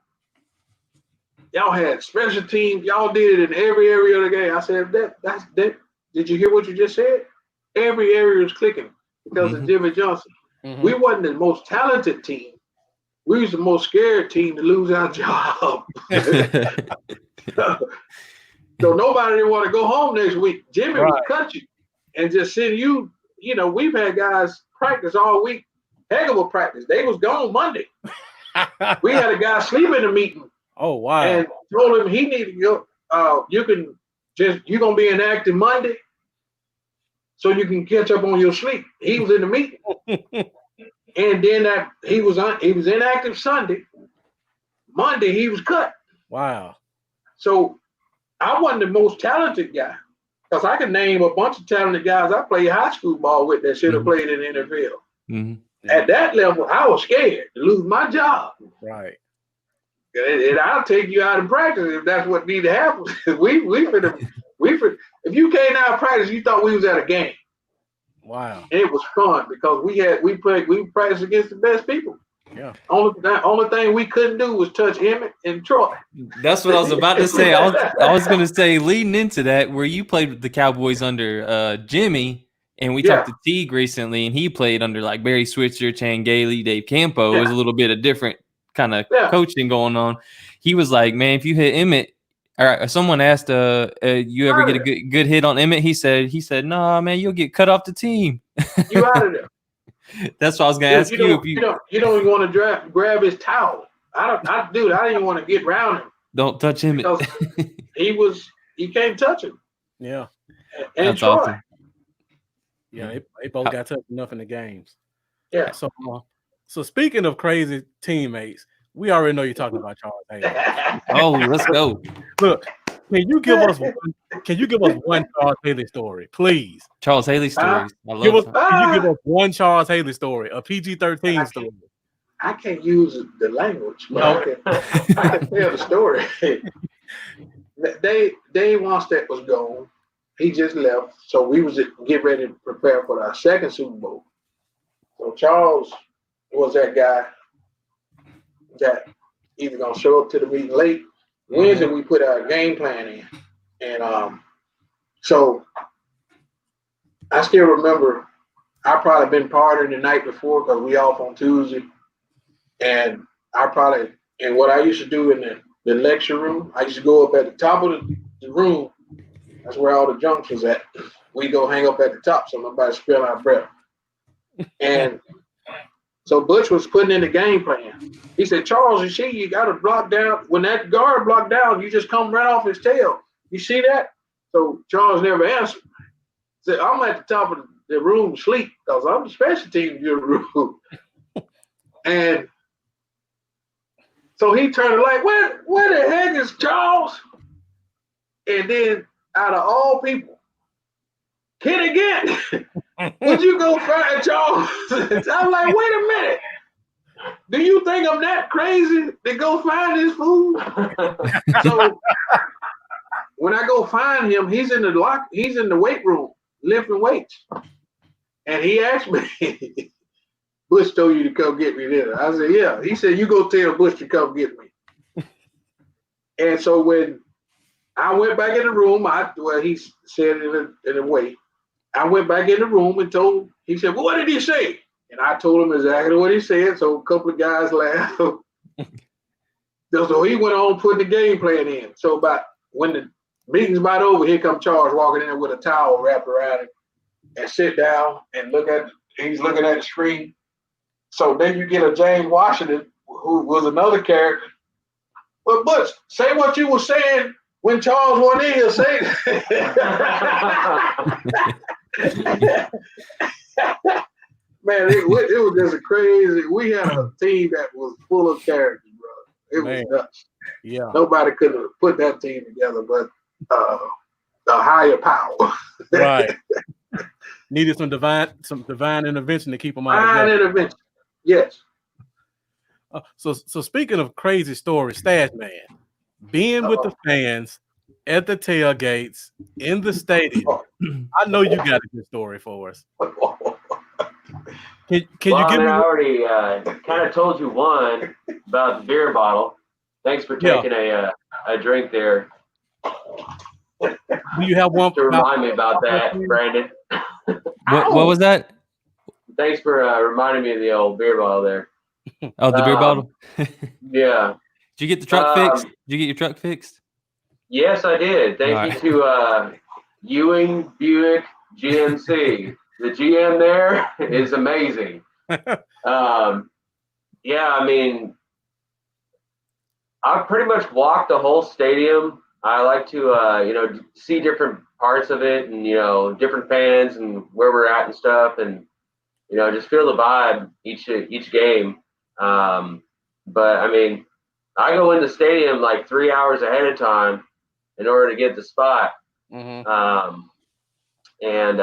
Y'all had special teams. Y'all did it in every area of the game. I said, that's that. Did you hear what you just said? Every area was clicking because of Jimmy Johnson. We wasn't the most talented team. We was the most scared team to lose our job. So nobody didn't want to go home next week. Jimmy would cut you and just send you. We've had guys practice all week. Heck of a practice. They was gone Monday. We had a guy sleep in the meeting. Oh, wow. And told him he needed to go. You're going to be inactive Monday so you can catch up on your sleep. He was in the meeting. And then he was inactive Sunday. Monday, he was cut. Wow. So I wasn't the most talented guy. because I can name a bunch of talented guys I played high school ball with that should have played in the NFL. Mm-hmm. At that level, I was scared to lose my job. Right. And I'll take you out of practice if that's what need to happen. If you came out of practice, you thought we was at a game. Wow. And it was fun because we practiced against the best people. Yeah. Only thing we couldn't do was touch Emmett and Troy. That's what I was about to say. I was going to say, leading into that, where you played with the Cowboys under Jimmy, and we talked to Teague recently, and he played under like Barry Switzer, Chan Gailey, Dave Campo. It was a little bit of different kind of coaching going on. He was like, man, if you hit Emmett, or someone asked, you ever get a good hit on Emmett? He said, nah, man, you'll get cut off the team. You out of there. That's what I was going to ask you. You don't even want to grab his towel. I didn't even want to get around him. Don't touch him. He can't touch him. Yeah. And that's Troy. awesome. Yeah, they both got touched enough in the games. Yeah. So speaking of crazy teammates, we already know you're talking about Charles Haley. Oh, let's go. Look, can you give us one Charles Haley story, please? Charles Haley stories. Can you give us one Charles Haley story, a PG-13 story? I can't use the language, but I can tell the story. Dave Wannstedt was gone. He just left. So we was getting ready to prepare for our second Super Bowl. So Charles was that guy that either gonna show up to the meeting late. Wednesday we put our game plan in. And so I still remember I probably been partying the night before because we off on Tuesday. And what I used to do in the lecture room, I used to go up at the top of the room. That's where all the junks was at. We go hang up at the top so nobody spill our breath. And so Butch was putting in the game plan. He said, Charles, you got to block down. When that guard blocked down, you just come right off his tail. You see that? So Charles never answered. He said, I'm at the top of the room sleep because I'm the special team in your room. And so he turned the light, where the heck is Charles? And then out of all people, Kenny again, would you go find Charles? I'm like, wait a minute. Do you think I'm that crazy to go find this fool? So when I go find him, he's in the weight room, lifting weights. And he asked me, Bush told you to come get me there. I said, yeah. He said, you go tell Bush to come get me. And so when I went back in the room, he said it in a way. I went back in the room and he said, well, what did he say? And I told him exactly what he said. So a couple of guys laughed. So he went on putting the game plan in. So when the meeting's about over, here come Charles walking in with a towel wrapped around him and sit down and he's looking at the screen. So then you get a James Washington, who was another character. But Butch, say what you were saying when Charles wasn't in here. Say Man, it was just a crazy. We had a team that was full of characters, bro. It was nuts. Yeah. Nobody could have put that team together, but a higher power. Right. Needed some divine intervention to keep them out. Divine intervention. Yes. So speaking of crazy stories, Stacheman, being with the fans at the tailgates in the stadium, I know you got a good story for us. Can you give me? I already kind of told you one about the beer bottle. Thanks for taking a drink there. Do you have one to remind me about that, Brandon? What was that? Thanks for reminding me of the old beer bottle there. Oh, the beer bottle? Yeah. Did you get the truck fixed? Did you get your truck fixed? Yes, I did. Thank you to Ewing Buick GMC. The GM there is amazing. Yeah, I mean, I've pretty much walked the whole stadium. I like to, see different parts of it and, different fans and where we're at and stuff. And, just feel the vibe each game. But I mean, I go in the stadium like 3 hours ahead of time in order to get the spot. Mm-hmm. and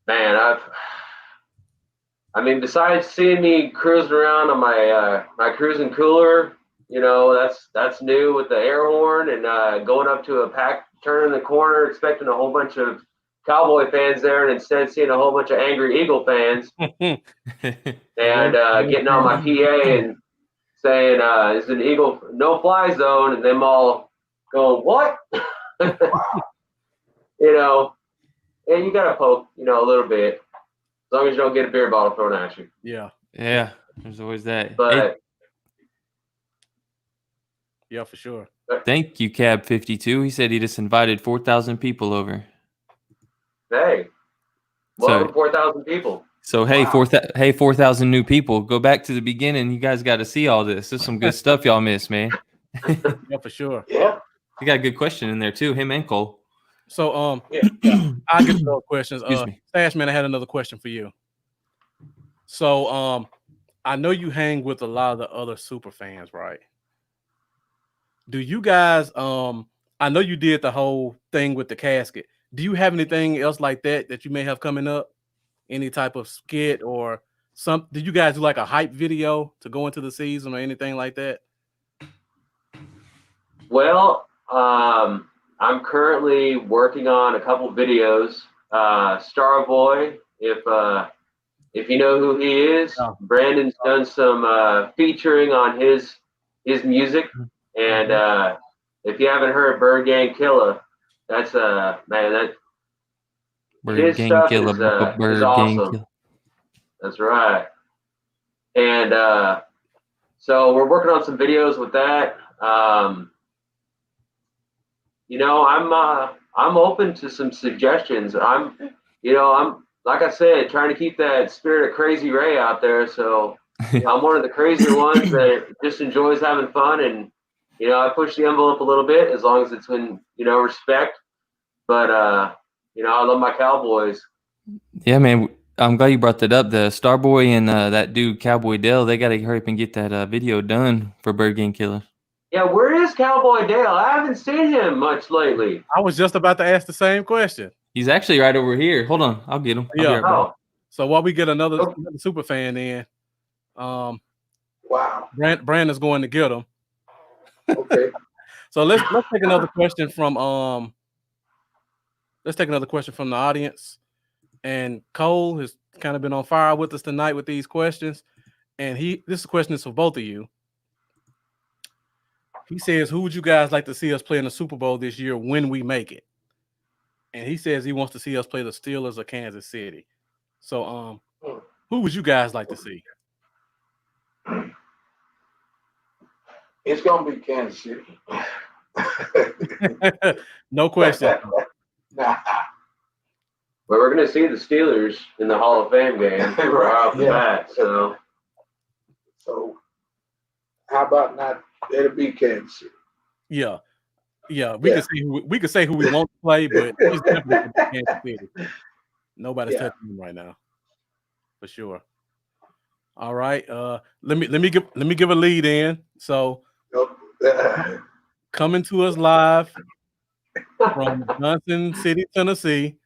man, besides seeing me cruising around on my cruising cooler, that's new with the air horn and going up to a pack, turning the corner, expecting a whole bunch of Cowboy fans there, and instead seeing a whole bunch of angry Eagle fans, and getting on my PA and saying, "It's an Eagle no-fly zone," and them all going, "What?" And you gotta poke, a little bit, as long as you don't get a beer bottle thrown at you. Yeah. Yeah, there's always that. But Yeah, for sure. Thank you, Cab 52. He said he just invited 4,000 people over. Hey, So 4,000 people. So hey, Wow. 4,000 new people. Go back to the beginning. You guys got to see all this. There's some good stuff y'all missed, man. Yeah, for sure. Yeah. You got a good question in there too. Him and Cole. So Yeah. I'll get to those questions. Excuse me. Stacheman, I had another question for you. So I know you hang with a lot of the other super fans, right? Do you guys I know you did the whole thing with the casket. Do you have anything else like that you may have coming up? Any type of skit or some? Did you guys do like a hype video to go into the season or anything like that? Well, I'm currently working on a couple videos. Starboy, if you know who he is, Oh. Brandon's done some featuring on his music, and if you haven't heard Bird Gang Killer, that's man, that Bird his Gang stuff Killer. is awesome. That's right. And so we're working on some videos with that. I'm open to some suggestions. I'm like I said, trying to keep that spirit of Crazy Ray out there. So I'm one of the crazier ones that just enjoys having fun, and I push the envelope a little bit as long as it's in respect. But I love my Cowboys. Yeah, man. I'm glad you brought that up. The Starboy and that dude Cowboy Dale, they got to hurry up and get that video done for Bird Gang Killer. Yeah, where is Cowboy Dale? I haven't seen him much lately. I was just about to ask the same question. He's actually right over here. Hold on, I'll get him. I'll be right back. Oh, So while we get another super fan in, Wow. Brandon's going to get him. Okay. So let's take another question from the audience. And Cole has kind of been on fire with us tonight with these questions. And this question is for both of you. He says, who would you guys like to see us play in the Super Bowl this year when we make it? And he says he wants to see us play the Steelers of Kansas City. So who would you guys like to see? It's gonna be Kansas City. No question. Nah. but we're going to see the Steelers in the Hall of Fame game right off the bat. So how about not? It'll be Kansas City. Yeah. We could say who we want to play, but it's definitely Kansas City. Nobody's touching him right now, for sure. All right. Let me give a lead in. So coming to us live from Johnson City, Tennessee,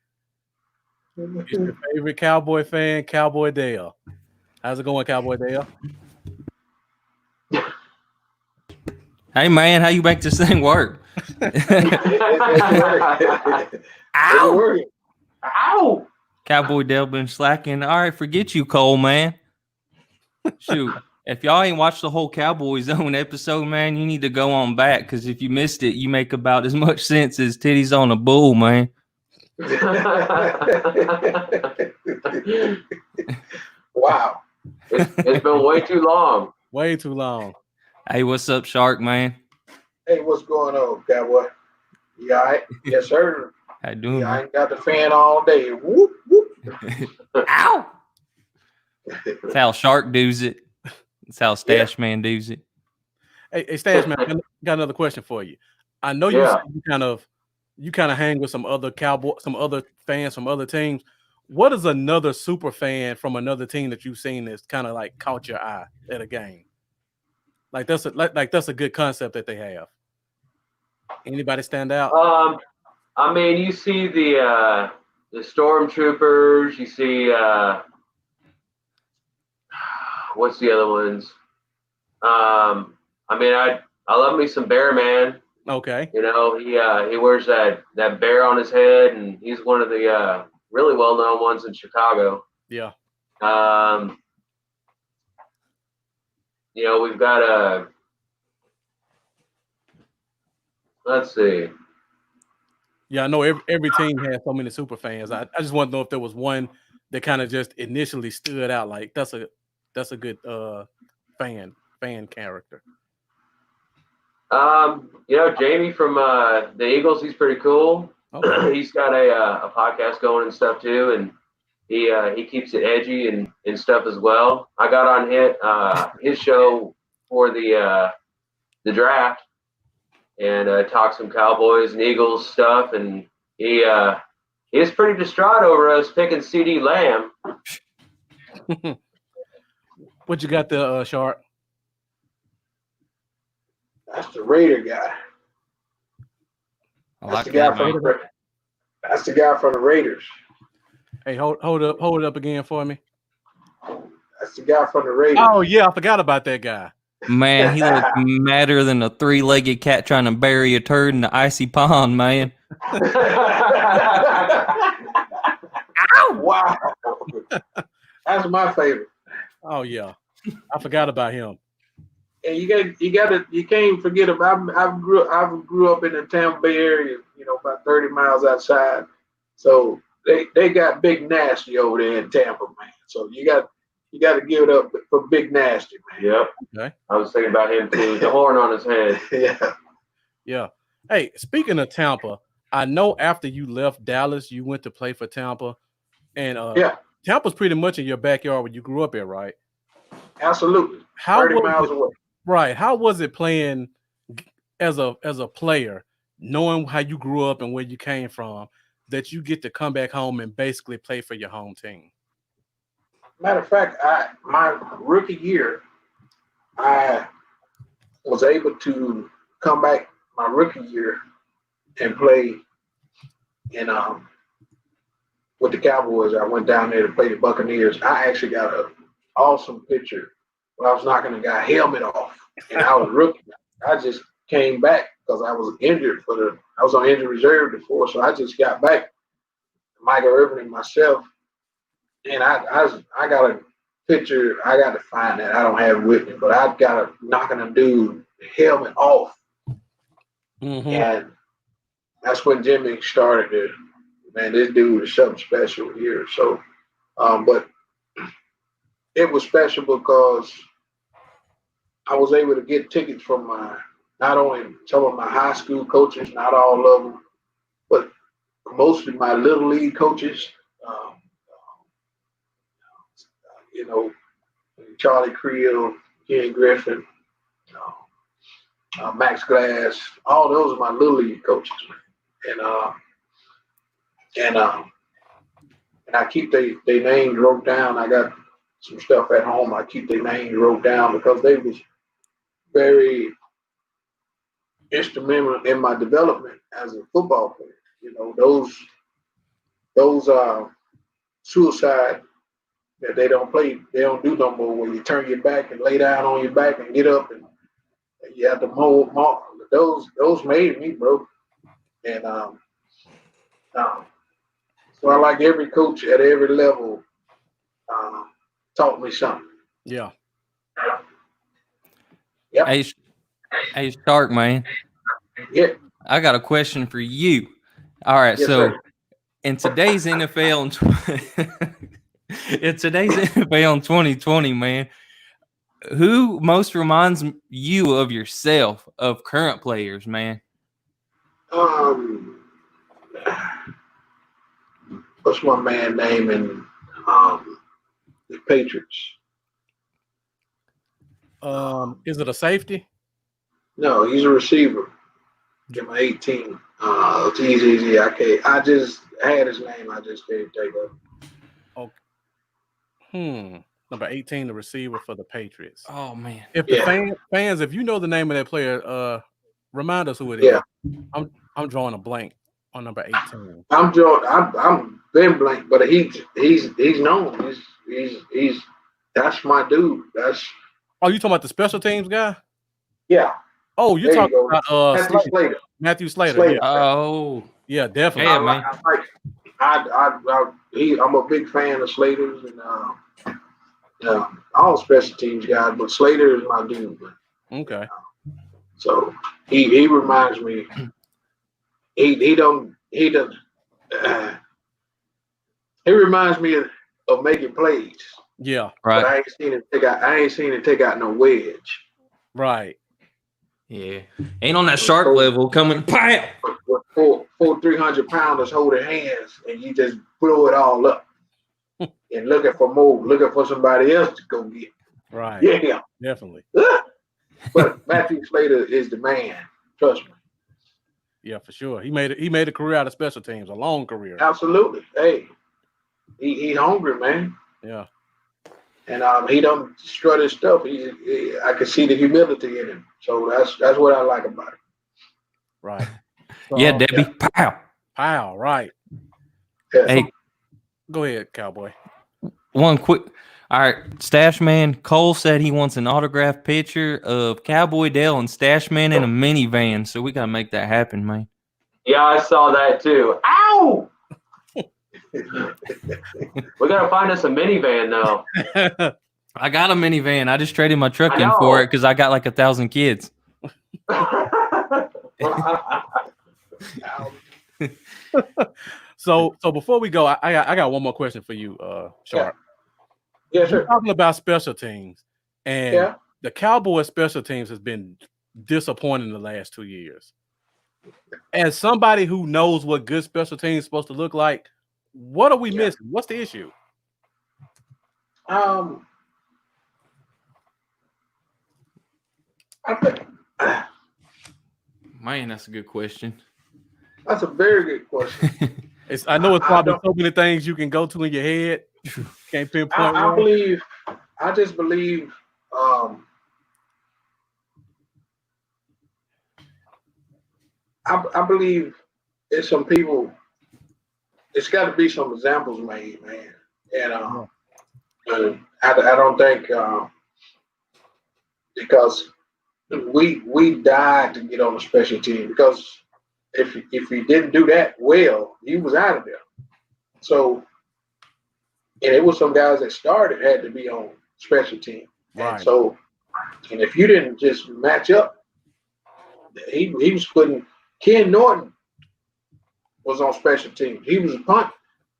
is your favorite Cowboy fan, Cowboy Dale. How's it going, Cowboy Dale? Hey man, how you make this thing work? Ow! Ow! Cowboy Dale been slacking. All right, forget you, Cole, man. Shoot, if y'all ain't watched the whole Cowboy Zone episode, man, you need to go on back, because if you missed it, you make about as much sense as titties on a bull, man. Wow. It's been way too long. Way too long. Hey, what's up, Shark, man? Hey, what's going on, Cowboy? You all right? Yes, sir. How you doing, Yeah, I man? ain't got the fan all day. Whoop, whoop. Ow! That's how Shark does it. That's how Stacheman does it. Hey, Stash, man, I got another question for you. I know you said you kind of hang with some other fans from other teams. What is another super fan from another team that you've seen that's kind of like caught your eye at a game? Like that's a good concept that they have. Anybody stand out? I mean, you see the stormtroopers. You see what's the other ones? I mean, I love me some Bear Man. Okay. You know, he wears that bear on his head, and he's one of the really well known ones in Chicago. Yeah. You know, we've got let's see. Yeah, I know every team has so many super fans. I just want to know if there was one that kind of just initially stood out. Like that's a good fan character. You know, Jamie from the Eagles, he's pretty cool. Okay. He's got a podcast going and stuff too, and he keeps it edgy and stuff as well. I got on his show for the draft and talked some Cowboys and Eagles stuff, and he was pretty distraught over us picking CD Lamb. What you got there, Sharp? That's the Raider guy. That's the guy from the Raiders. Hey, hold it up again for me. That's the guy from the Raiders. Oh yeah, I forgot about that guy. Man, he looks madder than a 3-legged cat trying to bury a turd in the icy pond, man. Wow. That's my favorite. Oh yeah, I forgot about him. And you can't forget about. I grew up in the Tampa Bay area, you know, about 30 miles outside. So they got Big Nasty over there in Tampa, man. So you got to give it up for Big Nasty, man. Yep. Okay. I was thinking about him too. The horn on his head. Yeah. Yeah. Hey, speaking of Tampa, I know after you left Dallas, you went to play for Tampa, and Tampa's pretty much in your backyard where you grew up at, right? Absolutely. 30 miles away. Right. How was it playing as a player, knowing how you grew up and where you came from, that you get to come back home and basically play for your home team? Matter of fact, my rookie year, I was able to come back my rookie year and play in with the Cowboys. I went down there to play the Buccaneers. I actually got an awesome picture where I was knocking the guy helmet off, and I was rookie. I just came back because I was injured I was on injured reserve before, so I just got back. Michael Irvin and myself, and I got a picture. I got to find that. I don't have it with me, but I got a knocking a dude helmet off, and that's when Jimmy started to, man, this dude is something special here. So, but it was special because I was able to get tickets from not only some of my high school coaches, not all of them, but mostly my little league coaches. You know, Charlie Creel, Ken Griffin, Max Glass, all those are my little league coaches, man. And I keep their names wrote down. I got some stuff at home. I keep their names wrote down because they was very instrumental in my development as a football player. You know, those suicide that they don't do no more, where you turn your back and lay down on your back and get up and you have to mow. Those made me, bro. And so I like every coach at every level taught me something. Yeah. Yep. Hey, Stark, man. Yeah. I got a question for you. All right, Yes, so sir. in today's NFL in 2020, man, who most reminds you of yourself of current players, man? What's my man name in the Patriots? Is it a safety? No, he's a receiver. Give him 18. It's easy. I just had his name. I just can't take it. Okay. Number 18, the receiver for the Patriots. Oh man. If the fans, if you know the name of that player, remind us who it is. Yeah. I'm drawing a blank on number 18? I'm Ben Blank, but he's known. He's that's my dude. That's Oh, you talking about the special teams guy? yeah. Oh, you're There you talking go. about Matthew Slater. Matthew Slater. Slater. Oh, Yeah, definitely. yeah, man. I'm a big fan of Slater's and all special teams guys, but Slater is my dude. Okay. So he reminds me. He reminds me of making plays. Yeah. But Right. I ain't seen it take out no wedge. Right. Yeah. Ain't on that shark level coming. Pow! With four 300-pounders holding hands, and you just blow it all up. And looking for somebody else to go get. Right. Yeah. Definitely. But Matthew Slater is the man. Trust me. Yeah, for sure. He made a career out of special teams, a long career. Absolutely. Hey, he hungry, man. Yeah. And he don't strut his stuff. I can see the humility in him. So that's what I like about him. Right. So, Yeah, Debbie. Pow. Pow. Right. Yeah. Hey, Go ahead, Cowboy. one quick. All right, Stacheman. Cole said he wants an autographed picture of Cowboy Dale and Stacheman in a minivan. So we gotta make that happen, man. Yeah, I saw that too. Ow! We gotta find us a minivan though. I got a minivan. I just traded my truck I in know. for it because I got like 1,000 kids. So before we go, I got one more question for you, Sharp. Yeah, You're sure. talking about special teams, and Yeah. the Cowboys special teams has been disappointing the last 2 years. As somebody who knows what good special teams is supposed to look like, what are we missing? What's the issue? I think Man, that's a good question. that's a very good question. I know it's probably don't- so many things you can go to in your head. Can't pinpoint I one. believe. I just believe. I believe it's some people. It's got to be some examples made, man. And I don't think because we died to get on the special team because if he didn't do that well, he was out of there. So, and it was some guys that started had to be on special team. Right. And so, and if you didn't just match up, he was putting Ken Norton was on special teams. He was a punt.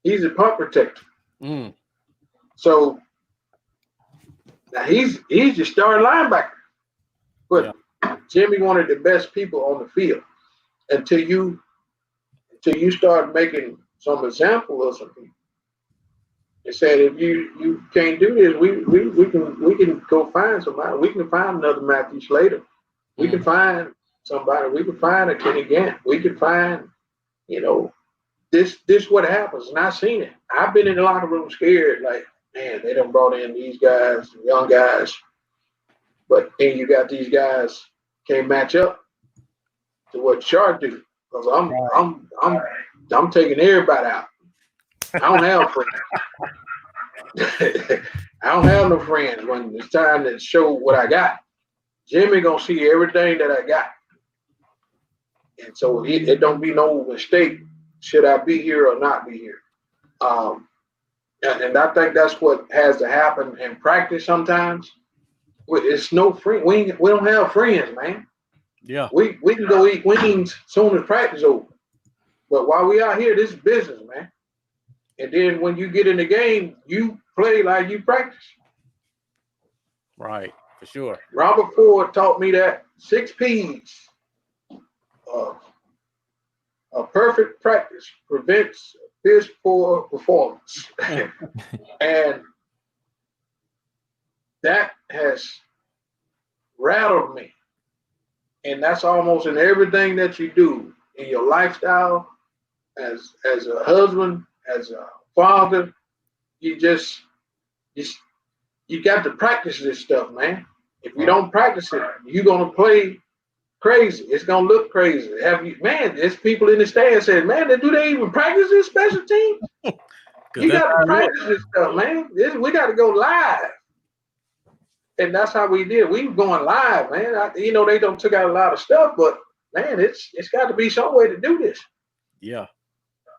He's a punt protector. Mm. So now he's your starting linebacker. But Jimmy wanted the best people on the field until you start making some example of some people. They said if you can't do this, we can go find somebody. We can find another Matthew Slater. We can find somebody. We can find a Kenny Gant. We can find, this what happens. And I've seen it. I've been in the locker room scared, like, man, they done brought in these guys, young guys. But then you got these guys can't match up to what Shark do. Because I'm taking everybody out. I don't have friends. I don't have no friends when it's time to show what I got. Jimmy gonna see everything that I got. And so it don't be no mistake. Should I be here or not be here? And I think that's what has to happen in practice sometimes. It's no friend. We don't have friends, man. Yeah. We can go eat wings soon as practice over. But while we out here, this is business, man. And then when you get in the game, you play like you practice. Right. For sure. Robert Ford taught me that 6 P's. A perfect practice prevents piss poor performance. And that has rattled me. And that's almost in everything that you do in your lifestyle, as a husband, as a father. You got to practice this stuff, man. If you don't practice it, you're gonna play crazy. It's gonna look crazy. There's people in the stand saying, man, do they even practice this special team? You got to practice this stuff, man. We got to go live. And that's how we did. We were going live, man. They don't took out a lot of stuff, but man, it's got to be some way to do this. Yeah.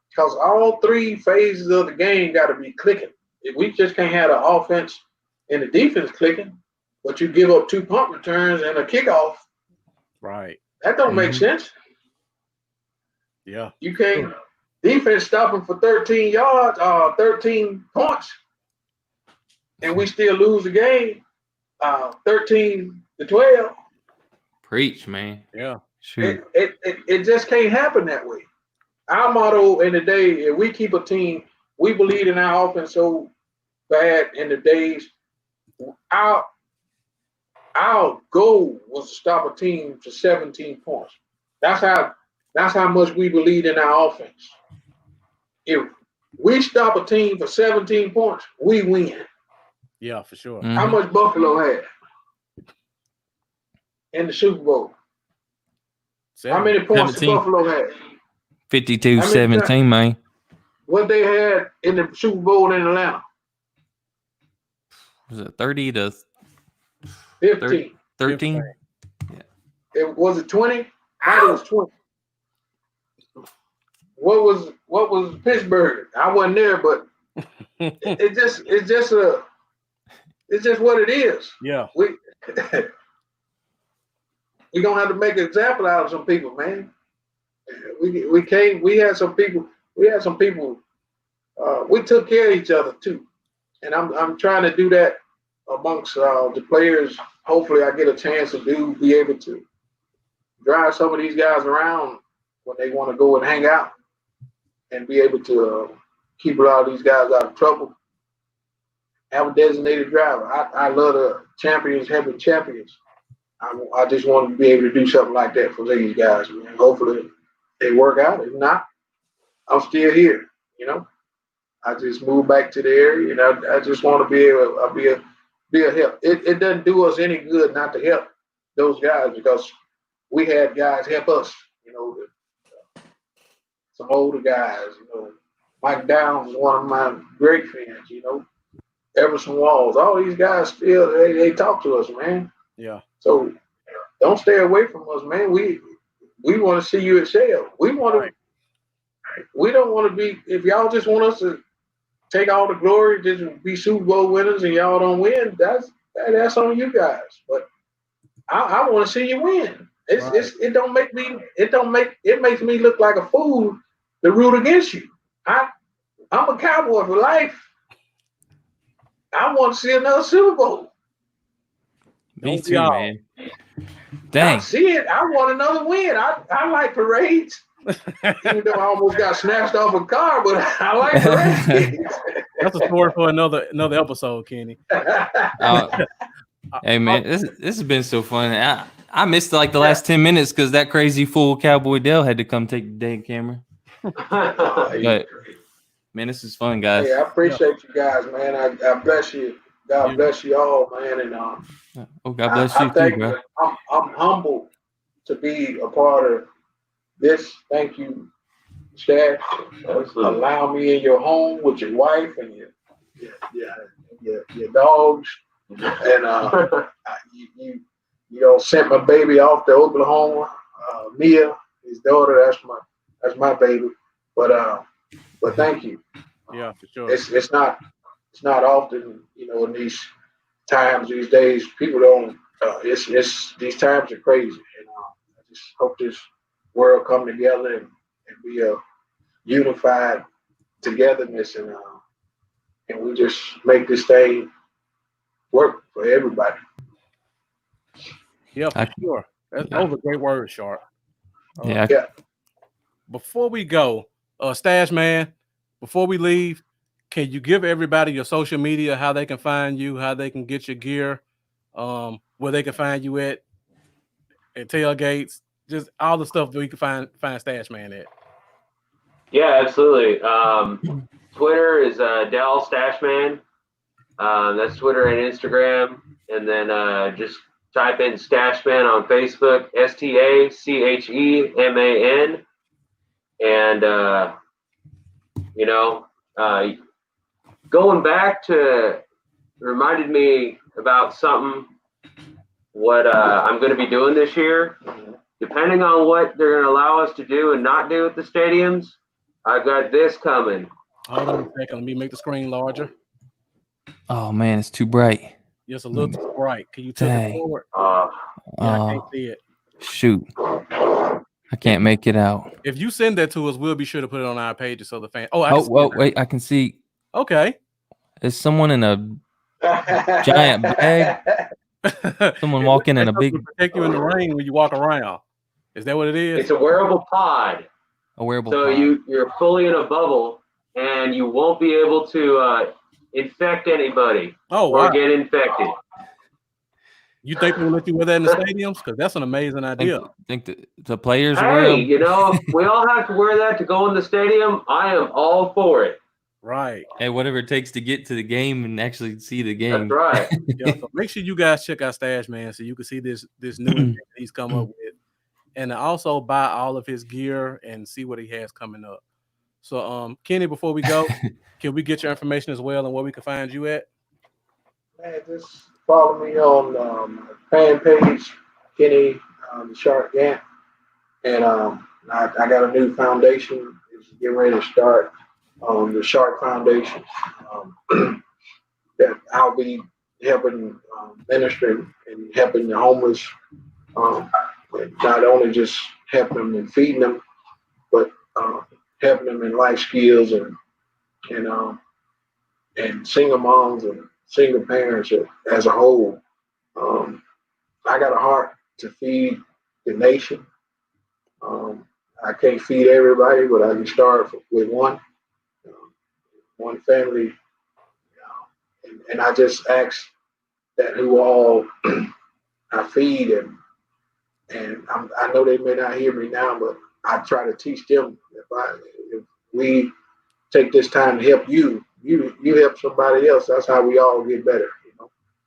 Because all three phases of the game got to be clicking. If we just can't have the offense and the defense clicking, but you give up 2 punt returns and a kickoff, right? That don't make sense. Yeah. You can't defense stopping for 13 yards, 13 points, and we still lose the game, 13-12. Preach, man. Yeah. Shoot. It just can't happen that way. Our motto in the day, if we keep a team, we believe in our offense so bad in the days. Our goal was to stop a team to 17 points. That's how much we believe in our offense. If we stop a team for 17 points, we win. Yeah, for sure. Mm-hmm. How much Buffalo had in the Super Bowl? 7. How many points 17. Buffalo had? 52-17, man. What they had in the Super Bowl in Atlanta? Was it 30 to 15. 13? Was it 20? I think it was 20. What was Pittsburgh? I wasn't there, but it's just what it is. Yeah. We're gonna have to make an example out of some people, man. We had some people, we took care of each other too. And I'm trying to do that amongst the players. Hopefully I get a chance to be able to drive some of these guys around when they want to go and hang out and be able to keep a lot of these guys out of trouble. Have a designated driver. I love the champions having champions. I just want to be able to do something like that for these guys, man. Hopefully they work out. If not, I'm still here, I just moved back to the area, and I just want to be able to be a help. It doesn't do us any good not to help those guys because we had guys help us, some older guys, Mike Downs is one of my great friends, Everson Walls, all these guys still, they talk to us, man. Yeah. So don't stay away from us, man. We want to see you excel. We want to. We don't want to be. If y'all just want us to take all the glory, just be Super Bowl winners, and y'all don't win, that's on you guys. But I want to see you win. It makes me look like a fool to root against you. I'm a Cowboy for life. I want to see another Super Bowl. Me too, man. Dang. I see it. I want another win. I like parades. Even though I almost got snatched off a car, but I like parades. That's a story for another episode, Kenny. Hey, man, this has been so fun. I missed like the last 10 minutes because that crazy fool Cowboy Dale had to come take the dang camera. But, man, this is fun, guys. Hey, I appreciate you guys, man. I bless you. God bless you all, man. And God bless you too, bro. I'm humbled to be a part of this. Thank you, Stash. Allow me in your home with your wife and your dogs. And you sent my baby off to Oklahoma. Mia, his daughter. That's my baby. But thank you. Yeah, for sure. It's not often, in these times, these days, people don't. These times are crazy, and I just hope this world come together and be a unified togetherness, and we just make this thing work for everybody. Yeah, for sure. Those are great words, Sharp. Yeah. Before we go, Stash Man, before we leave, can you give everybody your social media, how they can find you, how they can get your gear, where they can find you at tailgates, just all the stuff that we can find Stash Man at? Yeah, absolutely. Twitter is Dell Stacheman. That's Twitter and Instagram. And then just type in Stacheman on Facebook, Stacheman. And, going back to reminded me about something what I'm going to be doing this year. Depending on what they're going to allow us to do and not do at the stadiums, I've got this coming. Hold on a second. Let me make the screen larger. Oh man, it's too bright. Just a little too bright. Can you tilt it forward? Yeah, I can't see it. Shoot. I can't make it out. If you send that to us, we'll be sure to put it on our pages so the fans. Wait, I can see. Okay. There's someone in a giant bag. Someone walking in a big. Protect you in the rain when you walk around. Is that what it is? It's a wearable pod. A wearable so pod. You're fully in a bubble, and you won't be able to infect anybody or get infected. You think they'll let you wear that in the stadiums? Because that's an amazing idea. Think the players wear them? If we all have to wear that to go in the stadium, I am all for it. Right. Hey, whatever it takes to get to the game and actually see the game. That's right. So make sure you guys check out Stacheman so you can see this new event he's come up with. And also buy all of his gear and see what he has coming up. So, Kenny, before we go, can we get your information as well and where we can find you at? Man, just follow me on fan page, Kenny the Shark Gant. And I got a new foundation. It's getting ready to start the Shark Foundation. That I'll be helping ministry and helping the homeless. Not only just helping them and feeding them, but helping them in life skills and single moms and single parents as a whole. I got a heart to feed the nation. I can't feed everybody, but I can start with one family. And I just ask that who all I feed and I know they may not hear me now, but I try to teach them if we take this time to help you help somebody else. That's how we all get better,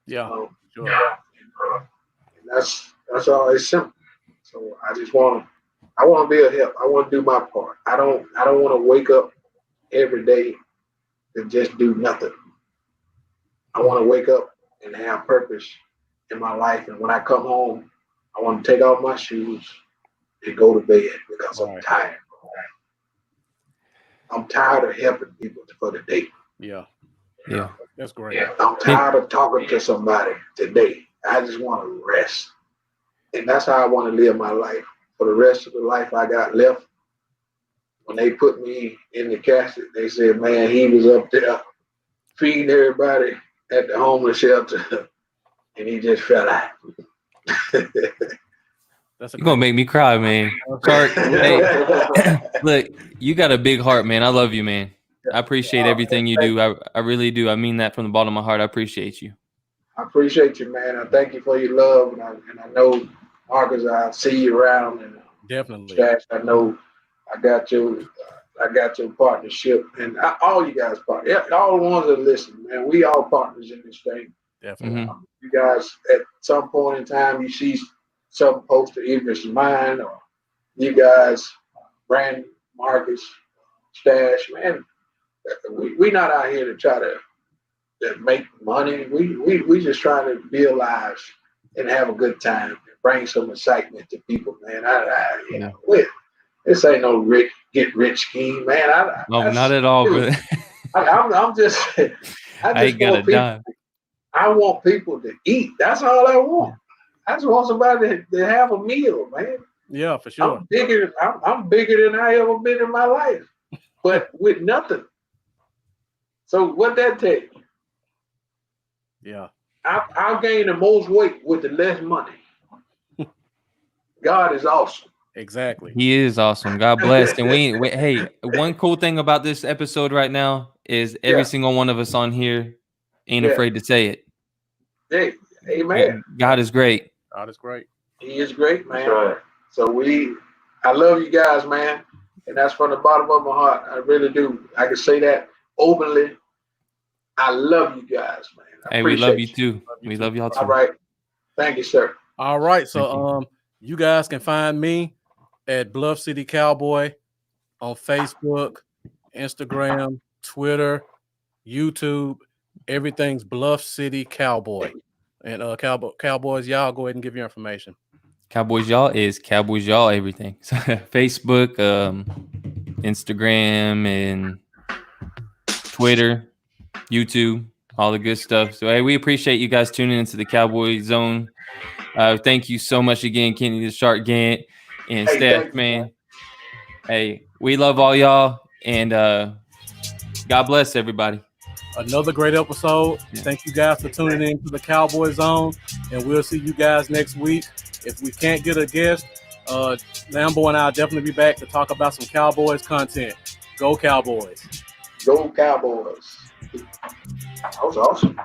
Yeah, sure. And that's all. It's simple. So I want to be a help. I want to do my part. I don't want to wake up every day and just do nothing. I want to wake up and have purpose in my life. And when I come home, I want to take off my shoes and go to bed because I'm tired. I'm tired of helping people for the day. Yeah. That's great. I'm tired of talking to somebody today. I just want to rest. And that's how I want to live my life. For the rest of the life I got left, when they put me in the casket, they said, man, he was up there feeding everybody at the homeless shelter, and he just fell out. You're gonna make me cry, man. Sorry. Hey, look, you got a big heart, man. I love you, man. I appreciate everything you do. I really do. I mean that from the bottom of my heart. I appreciate you. I appreciate you, man. I thank you for your love, and I know, Marcus, I'll see you around. And definitely, Stash, I know I got your partnership, and all you guys partners, all the ones that listen, man. We all partners in this thing. Definitely. You guys, at some point in time, you see something posted, either it's mine or you guys, Brandon, Marcus, Stash, man. We not out here to try to make money. We just trying to build lives and have a good time and bring some excitement to people, man. This ain't no get rich scheme, man. No, not at all, brother. I'm just I ain't got a dime. I want people to eat. That's all I want. I just want somebody to have a meal, man. Yeah, for sure. I'm bigger than I ever been in my life, but with nothing. So what that take? Yeah. I'll gain the most weight with the less money. God is awesome. Exactly. He is awesome. God bless. And hey, one cool thing about this episode right now is every single one of us on here ain't afraid to say it. Hey, amen. God is great. God is great. He is great, man. That's right. So I love you guys, man. And that's from the bottom of my heart. I really do. I can say that openly. I love you guys, man. Hey, we love you too. We love y'all too. All right. Thank you, sir. All right. Thank So you guys can find me at Bluff City Cowboy on Facebook, Instagram, Twitter, YouTube. Everything's Bluff City Cowboy. And Cowboys, y'all go ahead and give your information. Cowboys Y'all is Cowboys Y'all everything. So, Facebook, Instagram, and Twitter, YouTube, all the good stuff. So hey, we appreciate you guys tuning into the Cowboy Zone. Thank you so much again, Kenny the Shark Gant and Hey, thank you, Stacheman. Hey, we love all y'all, and God bless everybody. Another great episode. Yeah. Thank you guys for tuning in to the Cowboy Zone, and we'll see you guys next week. If we can't get a guest, Lambo and I'll definitely be back to talk about some Cowboys content. Go Cowboys. Go Cowboys. That was awesome.